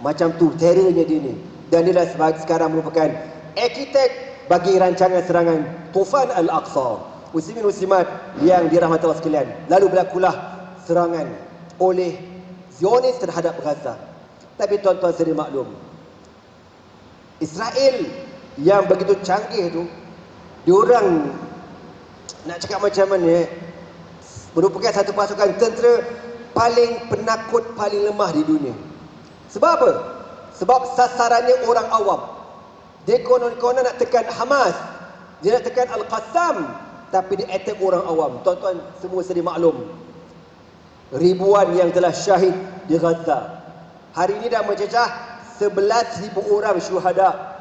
Macam tu terornya dia ni. Dan dia dah sekarang merupakan arkitek bagi rancangan serangan Tufan Al-Aqsa. Muslimin muslimat yang dirahmati Allah sekalian, lalu berlakulah serangan oleh Zionis terhadap Gaza. Tapi tuan-tuan sedia maklum, Israel yang begitu canggih tu, diorang nak cakap macam mana, merupakan satu pasukan tentera paling penakut, paling lemah di dunia. Sebab apa? Sebab sasarannya orang awam. Dia konon-konon nak tekan Hamas, dia nak tekan Al-Qassam, tapi dia attack orang awam. Tuan-tuan semua sedia maklum, ribuan yang telah syahid di Gaza. Hari ini dah mencecah 11,000 orang syuhada.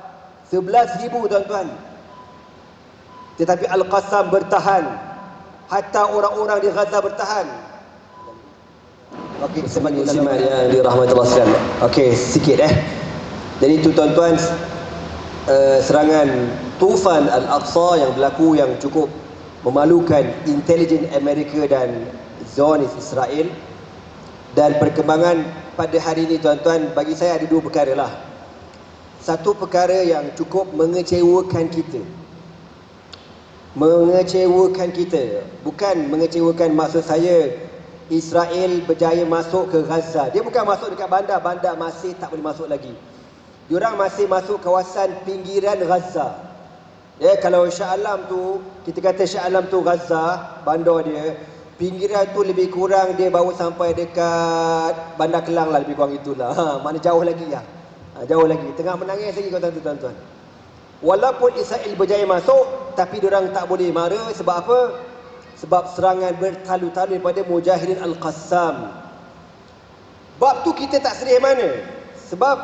11,000, tuan-tuan. Tetapi Al-Qassam bertahan. Hatta orang-orang di Gaza bertahan. Okey, sebagai muslimat yang dirahmati Allah sekalian. Okey, sikit Jadi itu tuan-tuan, serangan Tufan Al-Aqsa yang berlaku yang cukup memalukan intelijen Amerika dan Zionis Israel. Dan perkembangan pada hari ini, tuan-tuan, bagi saya ada dua perkara lah. Satu perkara yang cukup mengecewakan kita. Mengecewakan kita. Bukan mengecewakan, maksud saya Israel berjaya masuk ke Gaza. Dia bukan masuk dekat bandar. Bandar masih tak boleh masuk lagi. Diorang masih masuk kawasan pinggiran Gaza. Kalau Shah Alam tu, kita kata Shah Alam tu Gaza, bandar dia, pinggiran tu lebih kurang dia baru sampai dekat Bandar Kelang lah, lebih kurang itulah. Mana jauh lagi ya. Jauh lagi. Tengah menangis lagi tuan-tuan. Walaupun Israel berjaya masuk, tapi diorang tak boleh mara. Sebab apa? Sebab serangan bertalu-talu daripada Mujahidin Al-Qassam. Bab tu kita tak sedih mana? Sebab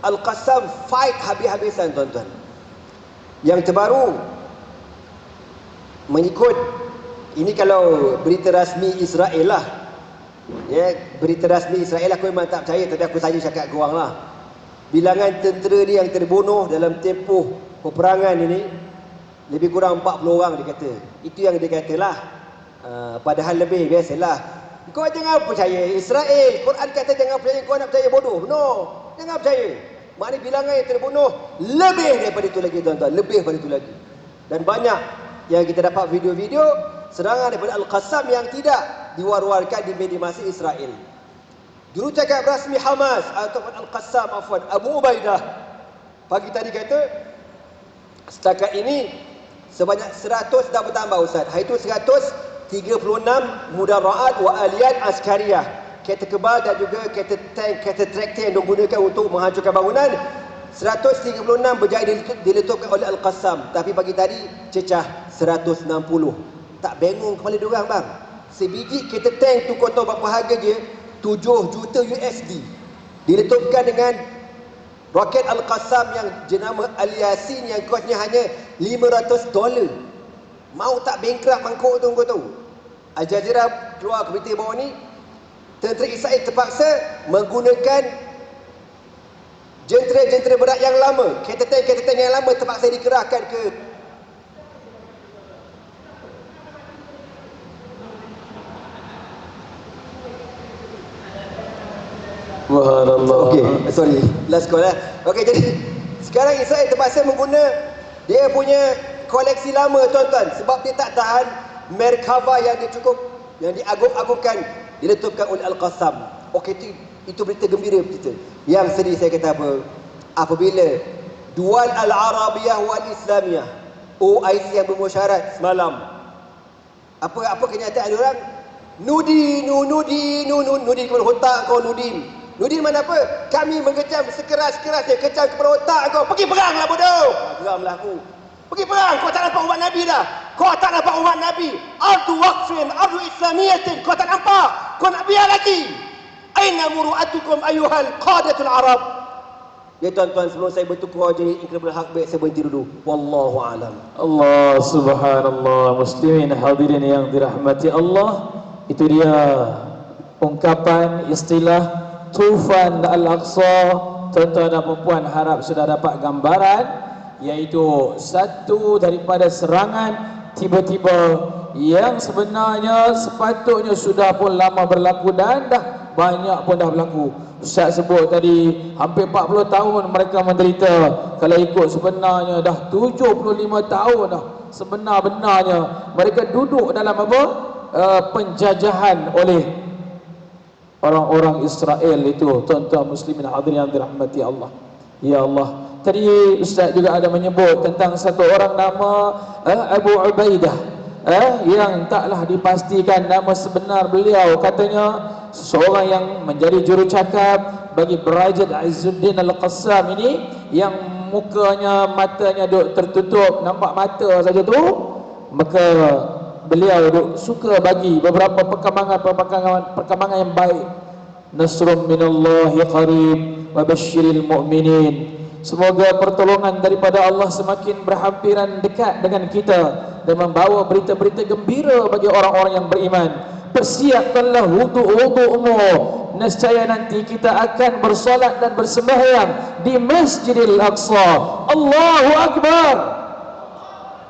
Al-Qassam fight habis-habisan, tuan-tuan. Yang terbaru, mengikut ini kalau berita rasmi Israel lah. Berita rasmi Israel aku memang tak percaya, tapi aku saja cakap korang lah. Bilangan tentera dia yang terbunuh dalam tempoh peperangan ini lebih kurang 40 orang dia kata. Itu yang dia katalah. Padahal lebih, biasalah. Kau jangan percaya Israel. Quran kata jangan percaya, kau nak percaya bodoh. No, jangan percaya. Maknanya bilangan yang terbunuh lebih daripada itu lagi, tuan-tuan. Lebih daripada itu lagi. Dan banyak yang kita dapat video-video serangan daripada Al-Qassam yang tidak diwar-warkan di media massa Israel. Jurucakap rasmi Hamas atau Al-Qassam, Abu Ubaidah, pagi tadi kata setakat ini sebanyak 100 dah bertambah, Ustaz. Hari itu 136 mudara'at wa aliyat askariyah, kereta kebal dan juga kereta tank, kereta traktor yang digunakan untuk menghancurkan bangunan. 136 berjaya diletupkan oleh Al-Qassam. Tapi pagi tadi cecah 160. Tak bengong kepala diorang, bang. Sebiji kereta tank tu kau tahu berapa harga dia? 7 juta USD. Diletupkan dengan roket Al-Qassam yang jenama Al-Yasin yang kosnya hanya $500. Mau tak bankrupt mangkuk tu, kau tahu. Al Jazeera keluar berita bawah ni, tentera Israel terpaksa menggunakan jentera-jentera berat yang lama, kereta tank yang lama terpaksa dikerahkan ke Subhanallah. okey, sorry, last call lah. Okey, jadi sekarang Israel terpaksa dia punya koleksi lama, tuan-tuan, sebab dia tak tahan Merkava yang diagung-agungkan diletupkan oleh Al-Qassam. Okey, itu berita gembira kita. Yang sedih saya kata apa? Apabila Dual Al-Arabiyah wal Islamiyah, OIC yang bermusyarat semalam, apa kenyataan dia orang? Nudin kepala otak kau, Nudin mana apa? Kami mengejam sekeras-kerasnya, kejam kepala otak kau. Pergi peranglah bodoh. Geramlah aku. Pergi perang, kau tak nampak umat Nabi dah. Kau tak nampak umat Nabi. Ardu waqfin, ardu islamiyatin. Kau tak nampak. Kau nak biar lagi. Aina muru'atukum ayuhal qadatul Arab. Ya tuan-tuan, sebelum saya bertukar jadi Incredible Heartbeat, saya berhenti dulu. Wallahu alam. Allah subhanallah. Muslimin hadirin yang dirahmati Allah, itu dia ungkapan istilah Tufan Al-Aqsa. Tuan-tuan dan puan harap sudah dapat gambaran, iaitu satu daripada serangan tiba-tiba yang sebenarnya sepatutnya sudah pun lama berlaku dan dah banyak pun dah berlaku. Ustaz sebut tadi hampir 40 tahun mereka menderita. Kalau ikut sebenarnya dah 75 tahun dah sebenar-benarnya mereka duduk dalam apa? Penjajahan oleh orang-orang Israel itu. Tuan-tuan muslimin hadirin yang dirahmati Allah. Ya Allah, tadi Ustaz juga ada menyebut tentang satu orang nama Abu Ubaidah, yang taklah dipastikan nama sebenar beliau. Katanya seseorang yang menjadi jurucakap bagi Brajad Izzuddin Al-Qassam ini, yang mukanya, matanya duk tertutup, nampak mata saja tu, maka beliau duk suka bagi beberapa perkembangan yang baik. Nasrun minallahi qarib wa basyiril mu'minin. Semoga pertolongan daripada Allah semakin berhampiran dekat dengan kita dan membawa berita-berita gembira bagi orang-orang yang beriman. Persiapkanlah wudu-wudu'mu, nescaya nanti kita akan bersolat dan bersembahyang di Masjidil Aqsa. Allahu Akbar.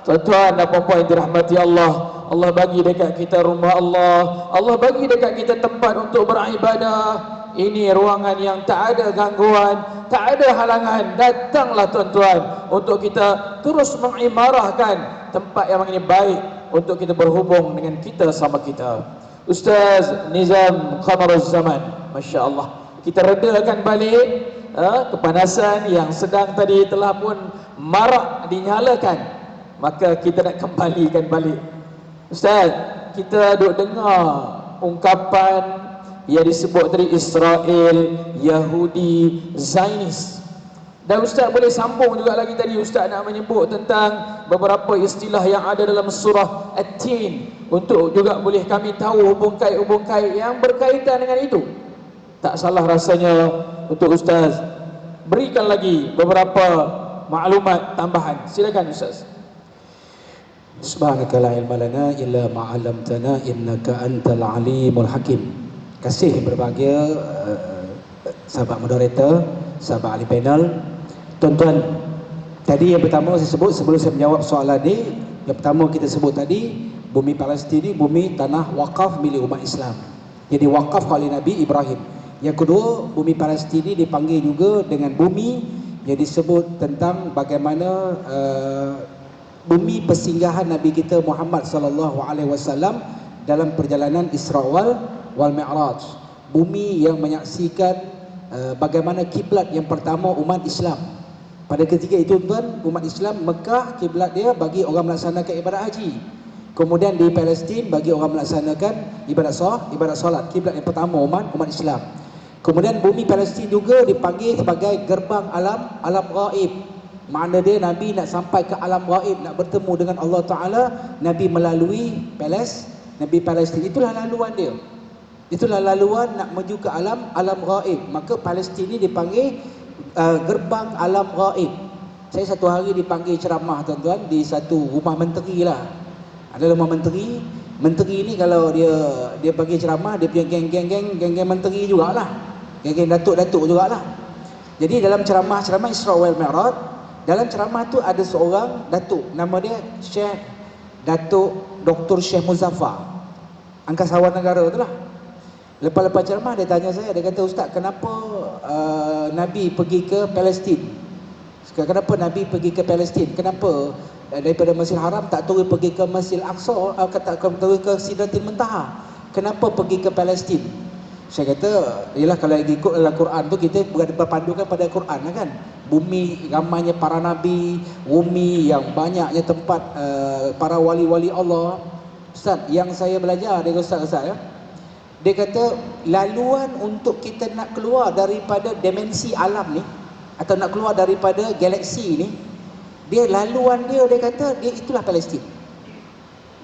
Tuan-tuan dan puan-puan yang dirahmati Allah, Allah bagi dekat kita rumah Allah, Allah bagi dekat kita tempat untuk beribadah. Ini ruangan yang tak ada gangguan, tak ada halangan. Datanglah tuan-tuan untuk kita terus mengimarahkan tempat yang ini baik untuk kita berhubung dengan kita sama kita. Ustaz Nizam Qamaruz Zaman, Masya Allah, kita redakan balik kepanasan yang sedang tadi telah pun marak dinyalakan, maka kita nak kembalikan balik. Ustaz, kita duk dengar ungkapan yang disebut tadi Israel, Yahudi, Zionis. Dan Ustaz boleh sambung juga lagi tadi Ustaz nak menyebut tentang beberapa istilah yang ada dalam surah At-Tin, untuk juga boleh kami tahu hubung-kait yang berkaitan dengan itu. Tak salah rasanya untuk Ustaz berikan lagi beberapa maklumat tambahan. Silakan Ustaz. Subhanaka la ilma lana illa ma 'allamtana innaka antal alimul hakim. Kasih berbahagia sahabat moderator, sahabat ahli panel. Tuan-tuan, tadi yang pertama saya sebut sebelum saya menjawab soalan ni, yang pertama kita sebut tadi, bumi Palestin ni bumi tanah wakaf milik umat Islam. Jadi wakaf oleh Nabi Ibrahim. Yang kedua, bumi Palestin ni dipanggil juga dengan bumi yang disebut tentang bagaimana bumi persinggahan Nabi kita Muhammad sallallahu alaihi wasallam dalam perjalanan Isra wal Mi'raj. Bumi yang menyaksikan bagaimana kiblat yang pertama umat Islam. Pada ketika itu tuan, umat Islam Mekah kiblat dia bagi orang melaksanakan ibadat haji. Kemudian di Palestin bagi orang melaksanakan ibadat solat, kiblat yang pertama umat Islam. Kemudian bumi Palestin juga dipanggil sebagai gerbang alam gaib. Makna dia Nabi nak sampai ke alam gaib, nak bertemu dengan Allah Ta'ala, Nabi melalui Palestin. Itulah laluan dia. Itulah laluan nak menuju ke alam gaib. Maka Palestin ni dipanggil gerbang alam gaib. Saya satu hari dipanggil ceramah tuan-tuan di satu rumah menteri lah. Ada rumah menteri Menteri ni kalau dia bagi ceramah, dia punya geng-geng menteri jugalah. Geng-geng datuk-datuk jugalah. Jadi dalam ceramah Isra wal Mi'raj, dalam ceramah tu ada seorang datuk, nama dia Syekh Datuk Dr. Syekh Muzaffar, angkasawan negara tu lah. Lepas-lepas ceramah dia tanya saya, dia kata, "Ustaz, kenapa Nabi pergi ke Palestin? Kenapa Nabi pergi ke Palestin? Kenapa daripada Masjid Haram tak turun pergi ke Masjid Al-Aqsa, tak turun ke Sidratil Muntaha? Kenapa pergi ke Palestin?" Saya kata, yalah, kalau ikut dalam Quran tu kita berpandukan pada Quran lah kan. Bumi ramainya para nabi, bumi yang banyaknya tempat para wali-wali Allah. Ustaz, yang saya belajar dari Ustaz ya, dia kata laluan untuk kita nak keluar daripada dimensi alam ni, atau nak keluar daripada galaksi ni, dia laluan dia kata dia itulah Palestin.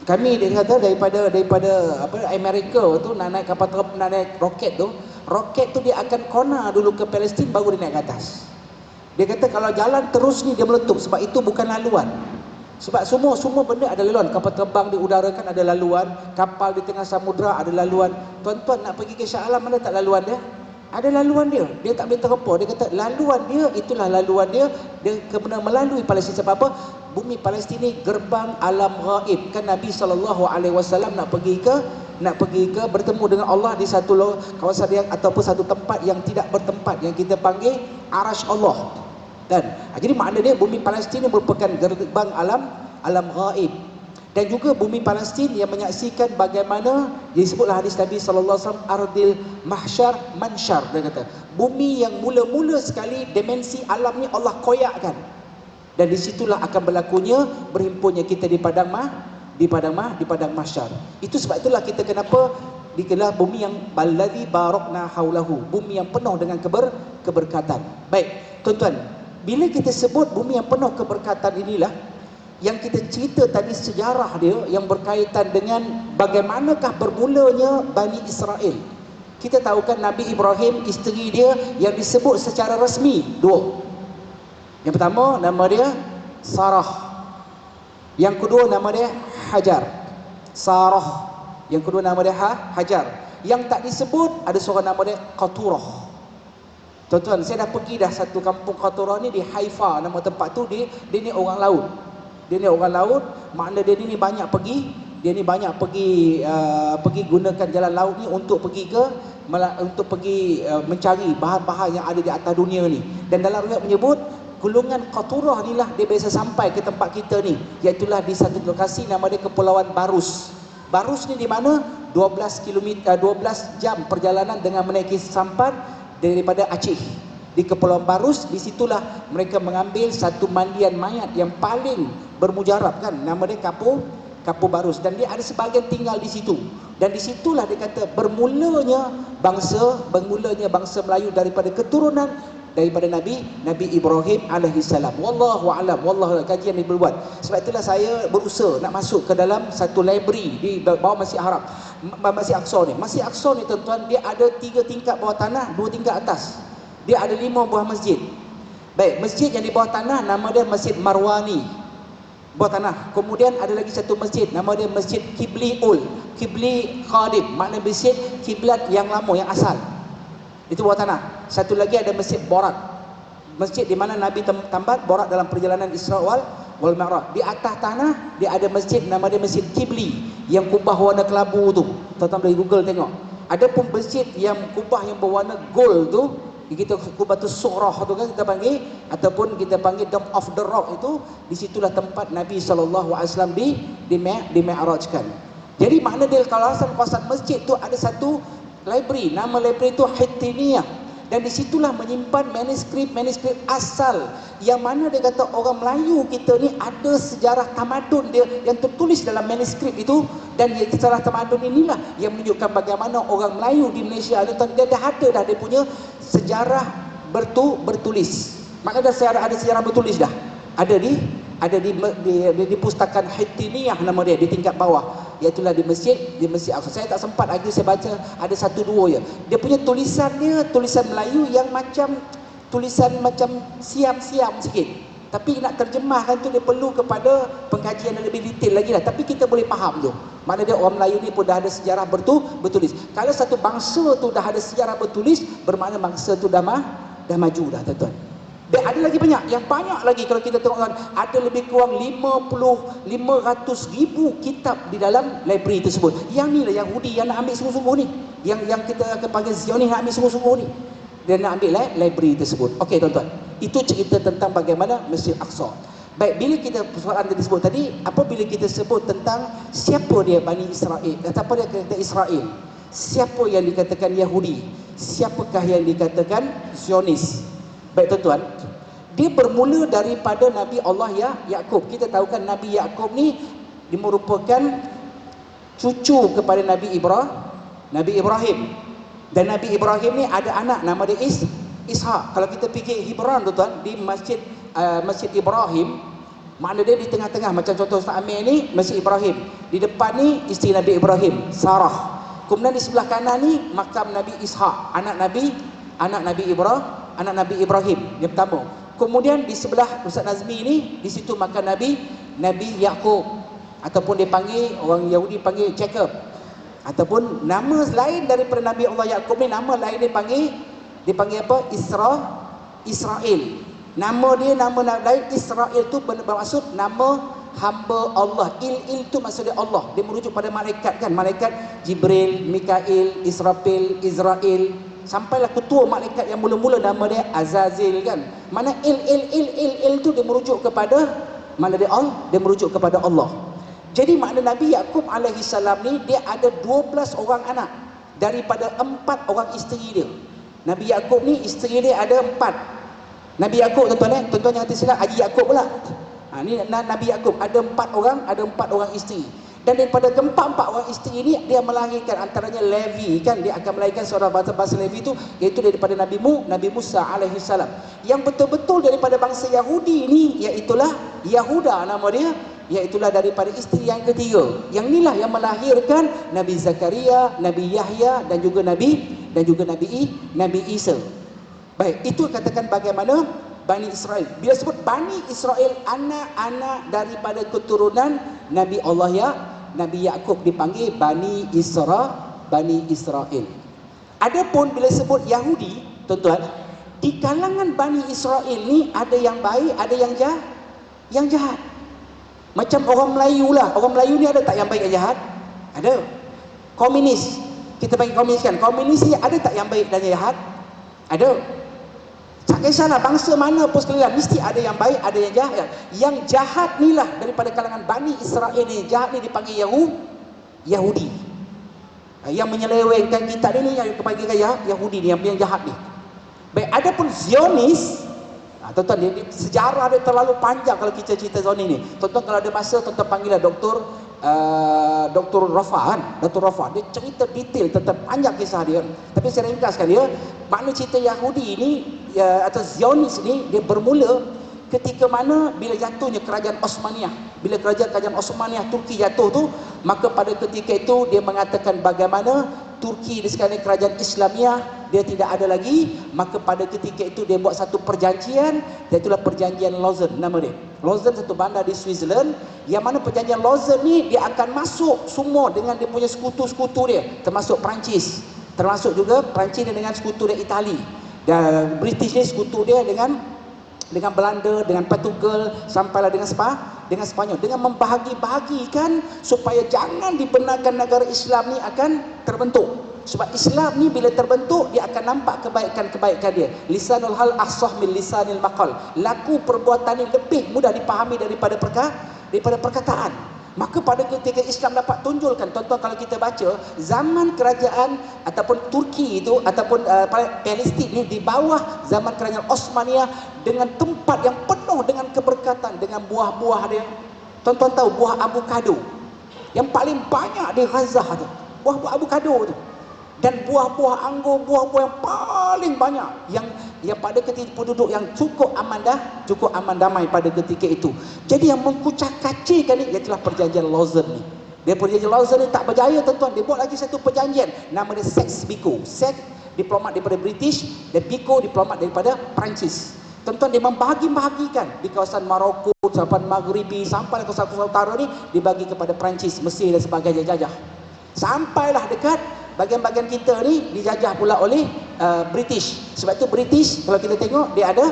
Kami, dia kata, daripada Amerika tu nak naik kapal terbang, nak naik roket tu dia akan kona dulu ke Palestin baru dia naik ke atas. Dia kata kalau jalan terus ni dia meletup, sebab itu bukan laluan. Sebab semua benda ada laluan. Kapal terbang di udara kan ada laluan, kapal di tengah samudra ada laluan. Tuan-tuan nak pergi ke Shah Alam, mana tak laluan dia? Ada laluan dia. Dia tak boleh terlepas. Dia kata laluan dia, itulah laluan dia. Dia kena melalui Palestin. Sebab apa? Bumi Palestin ni gerbang alam gaib. Kan Nabi SAW nak pergi ke bertemu dengan Allah di satu kawasan yang, ataupun satu tempat yang tidak bertempat, yang kita panggil Arash Allah. Dan jadi makna dia bumi Palestin ni merupakan gerbang alam gaib. Dan juga bumi Palestin yang menyaksikan bagaimana disebutlah hadis Nabi SAW, ardil mahsyar mansyar. Dia kata bumi yang mula-mula sekali dimensi alam ni Allah koyakkan, dan disitulah akan berlakunya berhimpunnya kita di padang mahsyar. Itu sebab itulah kita kenapa digelar bumi yang balladzi barakna haulahu, bumi yang penuh dengan keberkatan. Baik tuan-tuan, bila kita sebut bumi yang penuh keberkatan inilah yang kita cerita tadi, sejarah dia yang berkaitan dengan bagaimanakah bermulanya Bani Israel. Kita tahu kan Nabi Ibrahim, isteri dia yang disebut secara rasmi dua. Yang pertama nama dia Sarah, yang kedua nama dia Hajar. Sarah, yang kedua nama dia Hajar. Yang tak disebut ada seorang nama dia Qaturah. Tuan-tuan, saya dah pergi dah satu kampung Qaturah ni di Haifa, nama tempat tu. Dia ni orang laut. Dia ni orang laut, makna dia ni banyak pergi. Dia ni banyak pergi gunakan jalan laut ni untuk pergi mencari bahan-bahan yang ada di atas dunia ni. Dan dalam riwayat menyebut golongan Qaturah ni lah dia biasa sampai ke tempat kita ni, iaitulah di satu lokasi nama dia Kepulauan Barus. Barus ni di mana 12 jam perjalanan dengan menaiki sampan daripada Aceh. Di Kepulauan Barus, disitulah mereka mengambil satu mandian mayat yang paling bermujarab kan, nama dia Kapu Barus, dan dia ada sebahagian tinggal di situ. Dan disitulah dia kata bermulanya bangsa Melayu daripada keturunan daripada Nabi Ibrahim alaihissalam. Wallahu alam, wallahu kajian dibuat. Sebab itulah saya berusaha nak masuk ke dalam satu library di bawah Masjid Haram, Masjid Aqsa ni. Masjid Aqsa ni tuan-tuan, dia ada 3 tingkat bawah tanah, 2 tingkat atas. Dia ada 5 buah masjid. Baik, masjid yang di bawah tanah nama dia Masjid Marwani, bawah tanah. Kemudian ada lagi satu masjid nama dia Masjid Qibli Qadim, makna masjid kiblat yang lama, yang asal. Itu bawah tanah. Satu lagi ada Masjid Borak, masjid di mana Nabi tambat borak dalam perjalanan Isra wal Mi'raj. Di atas tanah dia ada masjid nama dia Masjid Qibli yang kubah warna kelabu tu. Tuan-tuan boleh Google tengok. Ada pun masjid yang kubah yang berwarna gold tu, kita Kubatus Surah tu kan kita panggil, ataupun kita panggil Dome of the Rock itu. Disitulah tempat Nabi SAW di-mi'rajkan. Jadi makna dia kawasan masjid tu ada satu library, nama library itu Hittiniyah, dan disitulah menyimpan manuskrip asal, yang mana dia kata orang Melayu kita ni ada sejarah tamadun dia yang tertulis dalam manuskrip itu. Dan sejarah tamadun inilah yang menunjukkan bagaimana orang Melayu di Malaysia dia dah ada dia punya sejarah bertulis. Maka ada sejarah bertulis dah. Ada di pustakaan Hittiniyah nama dia, di tingkat bawah, iaitulah di masjid Aqsa. Saya tak sempat lagi saya baca, ada 1-2 je. Dia punya tulisan Melayu yang macam tulisan macam siam-siam sikit. Tapi nak terjemahkan tu dia perlu kepada pengkajian yang lebih detail lagi lah. Tapi kita boleh faham tu. Mana dia orang Melayu ni pun dah ada sejarah bertulis. Kalau satu bangsa tu dah ada sejarah bertulis, bermakna bangsa tu dah maju dah, tuan-tuan. Dan ada lagi banyak, yang banyak lagi kalau kita tengok kan, ada lebih kurang 500,000 kitab di dalam library tersebut. Yang ni lah Yahudi yang nak ambil sungguh-sungguh ni. Yang kita akan panggil Zionis nak ambil sungguh-sungguh ni. Dia nak ambil library tersebut. Okey tuan-tuan. Itu cerita tentang bagaimana Masjid Aqsa. Baik, bila kita persoalan yang disebut tadi, apabila kita sebut tentang siapa dia Bani Israel, apa dia kata Israel? Siapa yang dikatakan Yahudi? Siapakah yang dikatakan Zionis? Baik tuan-tuan, dia bermula daripada Nabi Allah Yaqub. Kita tahu kan Nabi Yaqub ni dia merupakan cucu kepada Nabi Ibrahim. Dan Nabi Ibrahim ni ada anak nama dia Ishak. Kalau kita fikir Hebron tuan-tuan, di Masjid Ibrahim, makna dia di tengah-tengah. Macam contoh Ustaz Amir ni Masjid Ibrahim, di depan ni isteri Nabi Ibrahim, Sarah. Kemudian di sebelah kanan ni makam Nabi Ishak, anak Nabi Ibrahim yang pertama. Kemudian di sebelah Ustaz Nazmi ni, di situ makam Nabi Yaqub, ataupun dia panggil, orang Yahudi panggil Jacob, ataupun nama lain daripada Nabi Allah Yaqub ni, nama lain dia panggil apa? Israel. Nama lain Israel tu bermaksud nama hamba Allah. Il tu maksudnya Allah. Dia merujuk pada malaikat kan, malaikat Jibril, Mikail, Israfil, Israel. Sampailah ketua malaikat yang mula-mula nama dia Azazil kan. Mana il tu dia merujuk kepada mana dia Allah, dia merujuk kepada Allah. Jadi makna Nabi Yaqub alaihi salam ni dia ada 12 orang anak daripada 4 orang isteri dia. Nabi Yaqub ni isteri dia ada 4. Nabi Yaqub tuan-tuan jangan tersilap Haji Yaqub pula. Ni Nabi Yaqub ada 4 orang isteri. Dan daripada keempat-empat orang isteri ini dia melahirkan antaranya Levi kan, dia akan melahirkan seorang bangsa Levi itu, iaitu daripada Nabi Musa alaihi salam. Yang betul-betul daripada bangsa Yahudi ini iaitulah Yahuda nama dia, iaitulah daripada isteri yang ketiga. Yang inilah yang melahirkan Nabi Zakaria, Nabi Yahya dan juga Nabi Isa. Baik, itu katakan bagaimana Bani Israel. Bila sebut Bani Israel, anak-anak daripada keturunan Nabi Allah Nabi Yaqub dipanggil Bani Israel. Adapun bila sebut Yahudi, tuan-tuan, di kalangan Bani Israel ni ada yang baik, ada yang jahat. Macam orang Melayu lah. Orang Melayu ni ada tak yang baik, yang jahat? Ada. Komunis, kita panggil komunis kan. Komunis ni ada tak yang baik dan yang jahat? Ada. Tak kisahlah bangsa mana pun sekalian, mesti ada yang baik, ada yang jahat. Yang jahat ni lah daripada kalangan Bani Israel ni, jahat ni dipanggil Yahudi. Yang menyelewengkan kitab ni yang dipanggil Yahudi ni, yang jahat ni. Baik, adapun Zionis, tuan-tuan, sejarah dia terlalu panjang kalau kita cerita Zionis ni. Tuan-tuan kalau ada masa, tuan-tuan panggil lah Dr. Rafa kan. Dr. Rafa dia cerita detail tentang panjang kisah dia. Tapi saya ringkaskan dia. Makna cerita Yahudi ni atau Zionis ni dia bermula ketika mana bila jatuhnya kerajaan Osmaniyah. Bila kerajaan Osmaniyah Turki jatuh tu, maka pada ketika itu dia mengatakan bagaimana Turki di sekarang kerajaan Islamiyah dia tidak ada lagi. Maka pada ketika itu dia buat satu perjanjian, iaitulah perjanjian Lausanne nama dia. Lausanne satu bandar di Switzerland, yang mana perjanjian Lausanne ni dia akan masuk semua dengan dia punya sekutu-sekutu dia, termasuk Perancis, termasuk juga Perancis dengan sekutu dia Itali, dan British ni sekutu dia dengan Belanda, dengan Portugal, sampailah dengan Spanyol, dengan membahagi-bahagikan supaya jangan dibenarkan negara Islam ni akan terbentuk. Sebab Islam ni bila terbentuk, dia akan nampak kebaikan-kebaikan dia. Lisanul hal ahsah min lisanil maqal. Laku perbuatan ni lebih mudah dipahami daripada perkataan. Maka pada ketika Islam dapat tunjulkan, tuan-tuan kalau kita baca zaman kerajaan ataupun Turki itu ataupun Palestin ni di bawah zaman kerajaan Osmaniyah, dengan tempat yang penuh dengan keberkatan, dengan buah-buah dia. Tuan-tuan tahu buah avokado yang paling banyak di Gaza tu, buah-buah avokado tu. Dan buah-buah anggur, buah-buah yang paling banyak yang pada ketika penduduk yang cukup aman damai pada ketika itu. Jadi yang mengkucak-kacirkan ni ialah perjanjian Lausanne ni. Dia perjanjian Lausanne ni tak berjaya tuan-tuan. Dia buat lagi satu perjanjian, nama dia Sykes-Picot. Sykes diplomat daripada British dan Picot diplomat daripada Perancis. Tuan-tuan, dia membahagi-bahagikan di kawasan Maroko, sampai Maghribi, sampai ke kawasan utara ni dibagi kepada Perancis, Mesir dan sebagainya jajah. Sampailah dekat bahagian-bahagian kita ni dijajah pula oleh British. Sebab tu British kalau kita tengok dia ada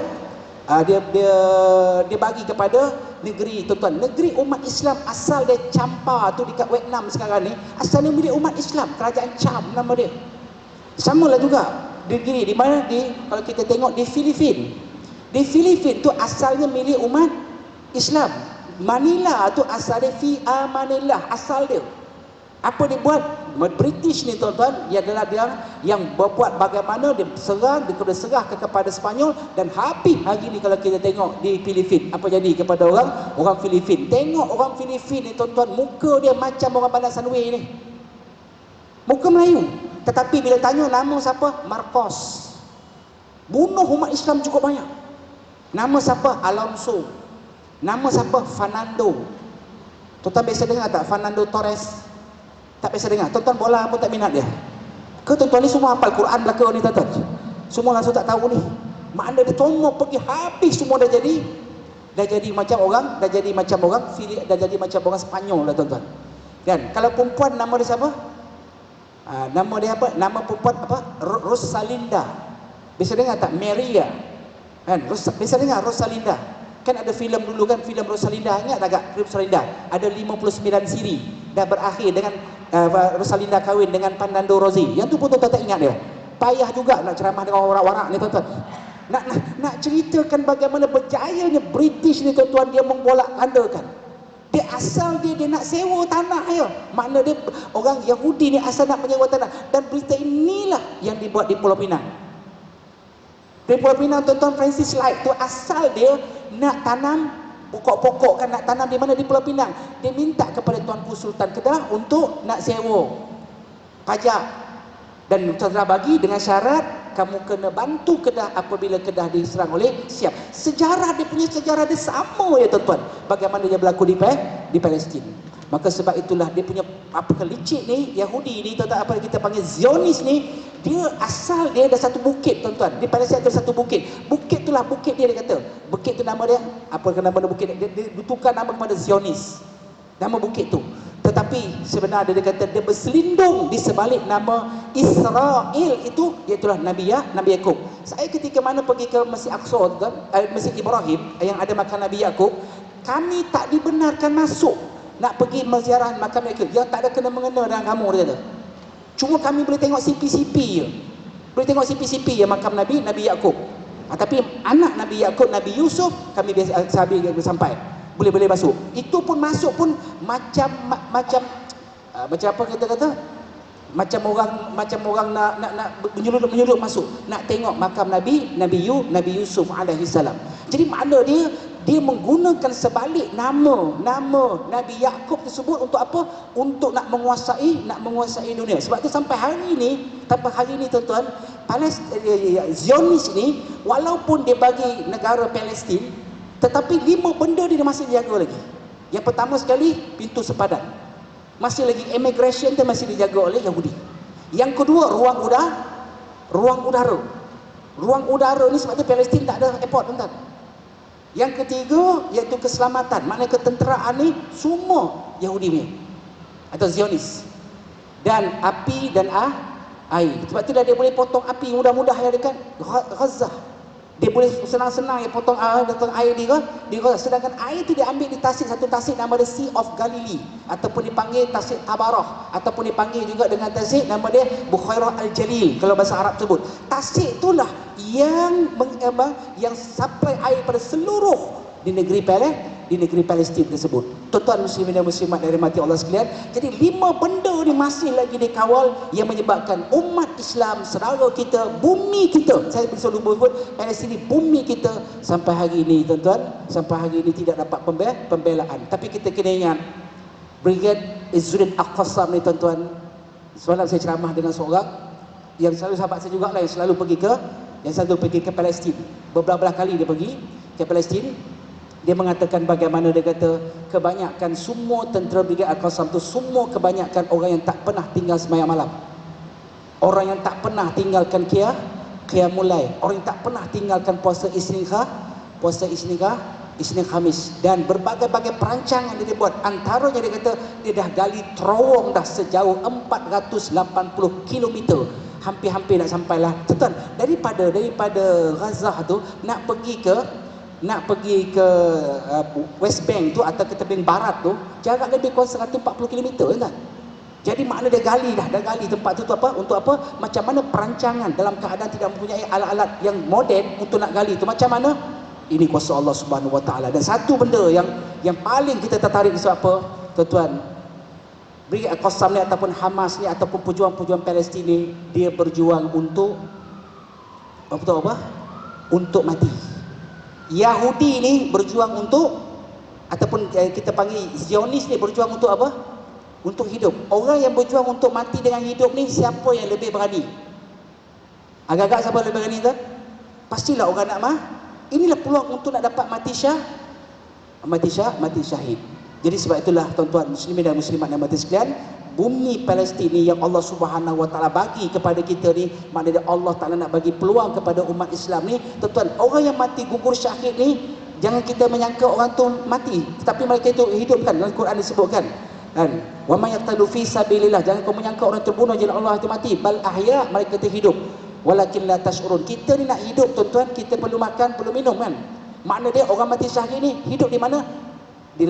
dia bagi kepada negeri, tuan-tuan, negeri umat Islam asal dia Champa tu dekat Vietnam sekarang ni, asalnya milik umat Islam, kerajaan Cham nama dia. Samalah juga negeri di mana kalau kita tengok di Filipin. Di Filipin tu asalnya milik umat Islam. Manila tu asal dia Manila, asal dia. Apa dia buat? British ni tuan-tuan, ia adalah dia yang berbuat bagaimana dia kena serahkan kepada Sepanyol. Dan habis hari ni kalau kita tengok di Filipin, apa jadi kepada orang Filipin? Tengok orang Filipin ni tuan-tuan, muka dia macam orang Bandar Sunway ni, muka Melayu. Tetapi bila tanya nama siapa? Marcos. Bunuh umat Islam cukup banyak. Nama siapa? Alonso. Nama siapa? Fernando. Tuan-tuan biasa dengar tak Fernando Torres? Tak biasa dengar. Tuan-tuan bola pun tak minat dia. Ke tuan-tuan ni semua hafal Quran belaka ni tuan-tuan? Semua langsung tak tahu ni. Makna dia semua pergi habis, semua dah jadi macam orang Sepanyol lah tuan-tuan. Kan? Kalau perempuan nama dia siapa? Nama dia apa? Nama perempuan apa? Rosalinda. Biasa dengar tak? Maria. Kan? Biasa dengar Rosalinda. Kan ada filem dulu kan, filem Rosalinda, ingat tak filem Rosalinda? Ada 59 siri dah berakhir dengan Rosalinda kahwin dengan Fernando Rossi. Yang tu pun tuan-tuan tak ingat dia. Payah juga nak ceramah dengan orang warak ni tuan-tuan. Nak ceritakan bagaimana berjayanya British ni tuan-tuan, dia membolak-andakan. Dia asal dia nak sewa tanah ya. Makna dia orang Yahudi ni asal nak menyewa tanah. Dan berita inilah yang dibuat di Pulau Pinang. Di Pulau Pinang tuan-tuan, Francis Light tu asal dia nak tanam pokok-pokok kan, nak tanam di mana? Di Pulau Pinang. Dia minta kepada Tuanku Sultan Kedah untuk nak sewa pajak. Dan Tuan bagi dengan syarat kamu kena bantu Kedah apabila Kedah diserang oleh siap. Sejarah dia punya sejarah dia sama ya tuan-tuan, bagaimana dia berlaku di Palestin. Maka sebab itulah dia punya apa licik ni Yahudi ni tuan-tuan, apa yang kita panggil Zionis ni, dia asal dia ada satu bukit tuan-tuan. Di Palestin ada satu bukit. Bukit itulah bukit dia kata. Bukit tu nama dia apa, nama dia bukit dia tukar nama kepada Zionis. Nama bukit tu. Tetapi sebenarnya dia kata dia berselindung di sebalik nama Israel itu, iaitulah Nabi Yakub. Saya ketika mana pergi ke Masjid Aqsa tuan, Masjid Ibrahim yang ada makam Nabi Yakub, kami tak dibenarkan masuk nak pergi menziarah makam Yakub. Yang tak ada kena mengena dengan kamu, dia kata. Cuma kami boleh tengok CP-CP je. Boleh tengok CP-CP je makam Nabi Yakub. Tapi anak Nabi Yakub, Nabi Yusuf, kami biasa sahabat sampai. Boleh masuk. Itu pun masuk pun macam apa kita kata? Macam orang nak menyulut masuk. Nak tengok makam Nabi Yusuf alaihi salam. Jadi makna dia menggunakan sebalik nama Nabi Yakub tersebut untuk apa? Untuk nak menguasai dunia. Sebab tu sampai hari ni tuan-tuan, Zionis ni walaupun dia bagi negara Palestin, tetapi 5 benda dia masih dijaga lagi. Yang pertama sekali, pintu sepadan. Masih lagi immigration dia masih dijaga oleh Yahudi. Yang kedua, ruang udara. Ruang udara ni sebab tu Palestin tak ada airport tuan-tuan. Yang ketiga iaitu keselamatan. Maknanya ketenteraan ni semua Yahudi punya atau Zionis. Dan api dan air. Sebab tu dia boleh potong api mudah-mudah ya dekat Gaza. Dia boleh senang-senang ya potong air di Gaza. Sedangkan air tu dia ambil di satu tasik nama dia Sea of Galilee, ataupun dipanggil tasik Tabarah, ataupun dipanggil juga dengan tasik nama dia Bukhairah Al-Jalil kalau bahasa Arab sebut. Tasik itulah yang supply air pada seluruh di negeri Palestin tersebut. Tuan-tuan muslimin dan muslimat dari mati Allah sekalian, jadi 5 benda ni masih lagi dikawal yang menyebabkan umat Islam, saudara kita, bumi kita, saya selalu sebut Palestin ni bumi kita sampai hari ini tuan-tuan, sampai hari ini tidak dapat pembelaan. Tapi kita kena ingat Brigade Izzuddin Al-Qassam ni tuan-tuan, semalam saya ceramah dengan seorang yang selalu sahabat saya juga lah, yang selalu pergi ke Palestin. Beberapa kali dia pergi ke Palestin. Dia mengatakan bagaimana dia kata kebanyakan semua tentera Brigade Al-Qassam tu semua kebanyakan orang yang tak pernah tinggal sembahyang malam. Orang yang tak pernah tinggalkan Qiyamul Lail. Orang yang tak pernah tinggalkan puasa Isnin Khamis, dan berbagai-bagai perancangan dia buat. Antaranya dia kata dia dah gali terowong dah sejauh 480 km. Hampir-hampir nak sampailah. Tuan, daripada Gaza tu nak pergi ke West Bank tu atau ke tebing barat tu, jarak lebih kurang 140 km kan. Jadi makna dia gali tempat tu apa? Untuk apa? Macam mana perancangan dalam keadaan tidak mempunyai alat-alat yang moden untuk nak gali tu macam mana? Ini kuasa Allah Subhanahu Wa Taala. Dan satu benda yang paling kita tertarik ni sebab apa? Tuan-tuan, Brigade Al-Qassam ni ataupun Hamas ni ataupun pejuang-pejuang Palestin ni, dia berjuang untuk untuk mati. Yahudi ni berjuang untuk, ataupun kita panggil Zionis ni berjuang untuk apa? Untuk hidup. Orang yang berjuang untuk mati dengan hidup ni, siapa yang lebih berani? Agak-agak siapa lebih berani tuan? Pastilah orang nak inilah peluang untuk nak dapat mati syahid. Jadi sebab itulah tuan-tuan muslimin dan muslimat yang mati sekalian, bumi Palestin ni yang Allah Subhanahu Wa Taala bagi kepada kita ni, maknanya Allah Taala nak bagi peluang kepada umat Islam ni. Tuan-tuan, orang yang mati gugur syahid ni, jangan kita menyangka orang tu mati, tetapi mereka itu hidup kan. Dalam Quran disebutkan kan, wa may yaqtalu fi sabilillah, jangan kau menyangka orang terbunuh jalan Allah itu mati, bal ahya, mereka itu hidup, walakin la tash'urun. Kita ni nak hidup tuan-tuan, kita perlu makan, perlu minum kan. Makna dia orang mati syahid ni hidup di mana? Di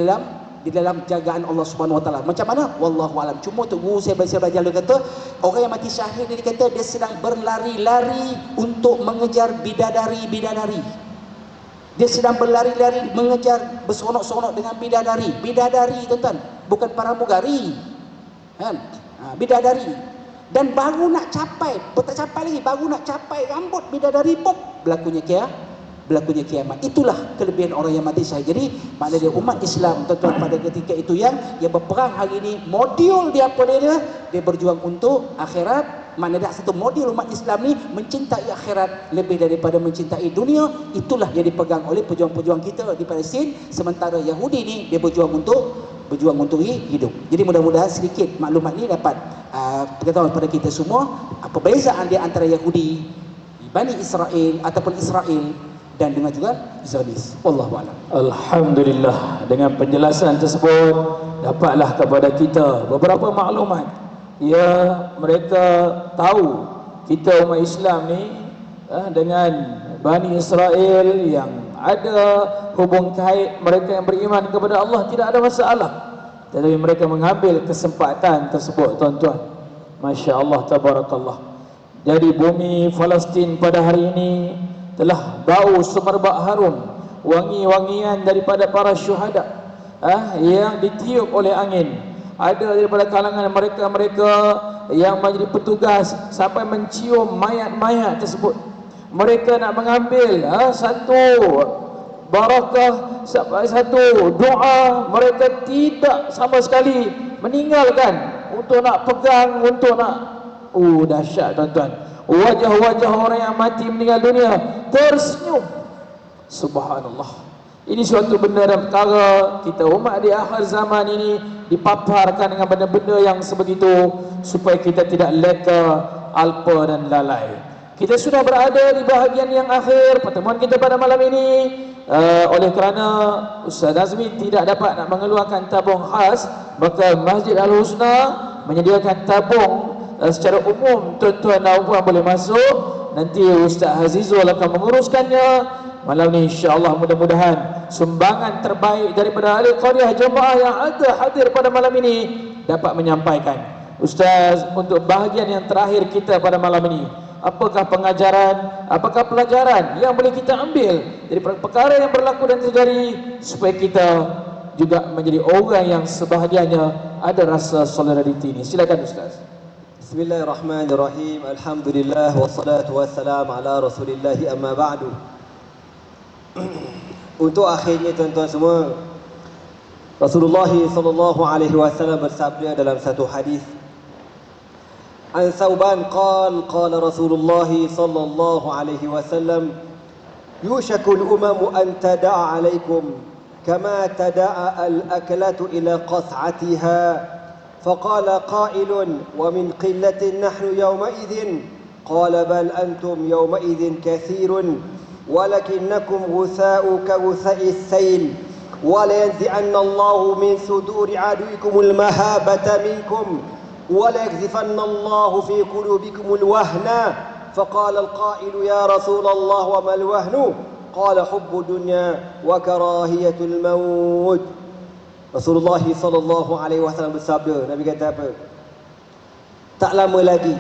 dalam jagaan Allah Subhanahu Wa Taala. Macam mana? Wallahu alam. Cuma untuk guru saya belajar dia kata, orang yang mati syahid ni, dia kata dia sedang berlari-lari untuk mengejar bidadari. Dia sedang berlari-lari mengejar, berseronok-seronok dengan bidadari. Bidadari tuan-tuan, bukan pramugari kan? Bidadari. Dan baru nak capai, tak capai lagi, baru nak capai rambut bidadari, pop, berlakunya kiamat. Itulah kelebihan orang yang mati syahid. Jadi maknanya umat Islam tuan-tuan pada ketika itu yang berperang hari ini, modul dia apa dia berjuang untuk akhirat. Maknanya satu modul umat Islam ni mencintai akhirat lebih daripada mencintai dunia. Itulah yang dipegang oleh pejuang-pejuang kita di Palestin. Sementara Yahudi ni dia berjuang untuk hidup. Jadi mudah-mudahan sedikit maklumat ni dapat pengetahuan pada kita semua perbezaan dia antara Yahudi, Bani Israel ataupun Israel dan dengan juga Zionis. Wallahu a'lam. Alhamdulillah, dengan penjelasan tersebut dapatlah kepada kita beberapa maklumat. Ya, mereka tahu kita umat Islam ni dengan Bani Israel yang ada hubung kait, mereka yang beriman kepada Allah, tidak ada masalah. Tetapi mereka mengambil kesempatan tersebut tuan-tuan. Masya Allah, tabarakallah. Jadi bumi Palestin pada hari ini telah bau semerbak harum, wangi-wangian daripada para syuhada yang ditiup oleh angin. Ada daripada kalangan mereka-mereka yang menjadi petugas sampai mencium mayat-mayat tersebut. Mereka nak mengambil satu barakah, satu doa. Mereka tidak sama sekali meninggalkan untuk nak pegang, untuk nak dahsyat tuan-tuan. Wajah-wajah orang yang mati meninggal dunia tersenyum. Subhanallah. Ini suatu benda dan perkara kita umat di akhir zaman ini dipaparkan dengan benda-benda yang sebegitu supaya kita tidak leka, alpa dan lalai. Kita sudah berada di bahagian yang akhir pertemuan kita pada malam ini. Oleh kerana Ustaz Azmi tidak dapat nak mengeluarkan tabung khas, maka Masjid Al-Husna menyediakan tabung secara umum. Tuan-tuan dan puan boleh masuk. Nanti Ustaz Azizul akan menguruskannya. Malam ni insya-Allah mudah-mudahan sumbangan terbaik daripada ahli qaryah jemaah yang ada hadir pada malam ini dapat menyampaikan. Ustaz, untuk bahagian yang terakhir kita pada malam ini, apakah pengajaran, apakah pelajaran yang boleh kita ambil dari perkara yang berlaku dan terjadi supaya kita juga menjadi orang yang sebahagiannya ada rasa solidariti ini. Silakan Ustaz. Bismillahirrahmanirrahim. Alhamdulillah wassalatu wassalamu ala Rasulillah amma ba'du. Untuk akhirnya tuan-tuan semua, Rasulullah sallallahu alaihi wasallam bersabda dalam satu hadis, An Thawban qala Rasulullah sallallahu alaihi wasallam, yushakul umamu an tada'a alaikum kama tada'a al-aklatu ila qas'atiha. فقال قائل ومن قلة نحن يومئذ قال بل أنتم يومئذ كثير ولكنكم غثاء كغثاء السيل ولينزعن الله من صدور عدوكم المهابة منكم وليقذفن الله في قلوبكم الوهن فقال القائل يا رسول الله وما الوهن قال حب الدنيا وكراهية الموت. Rasulullah sallallahu alaihi wasallam bersabda, Nabi kata apa? Tak lama lagi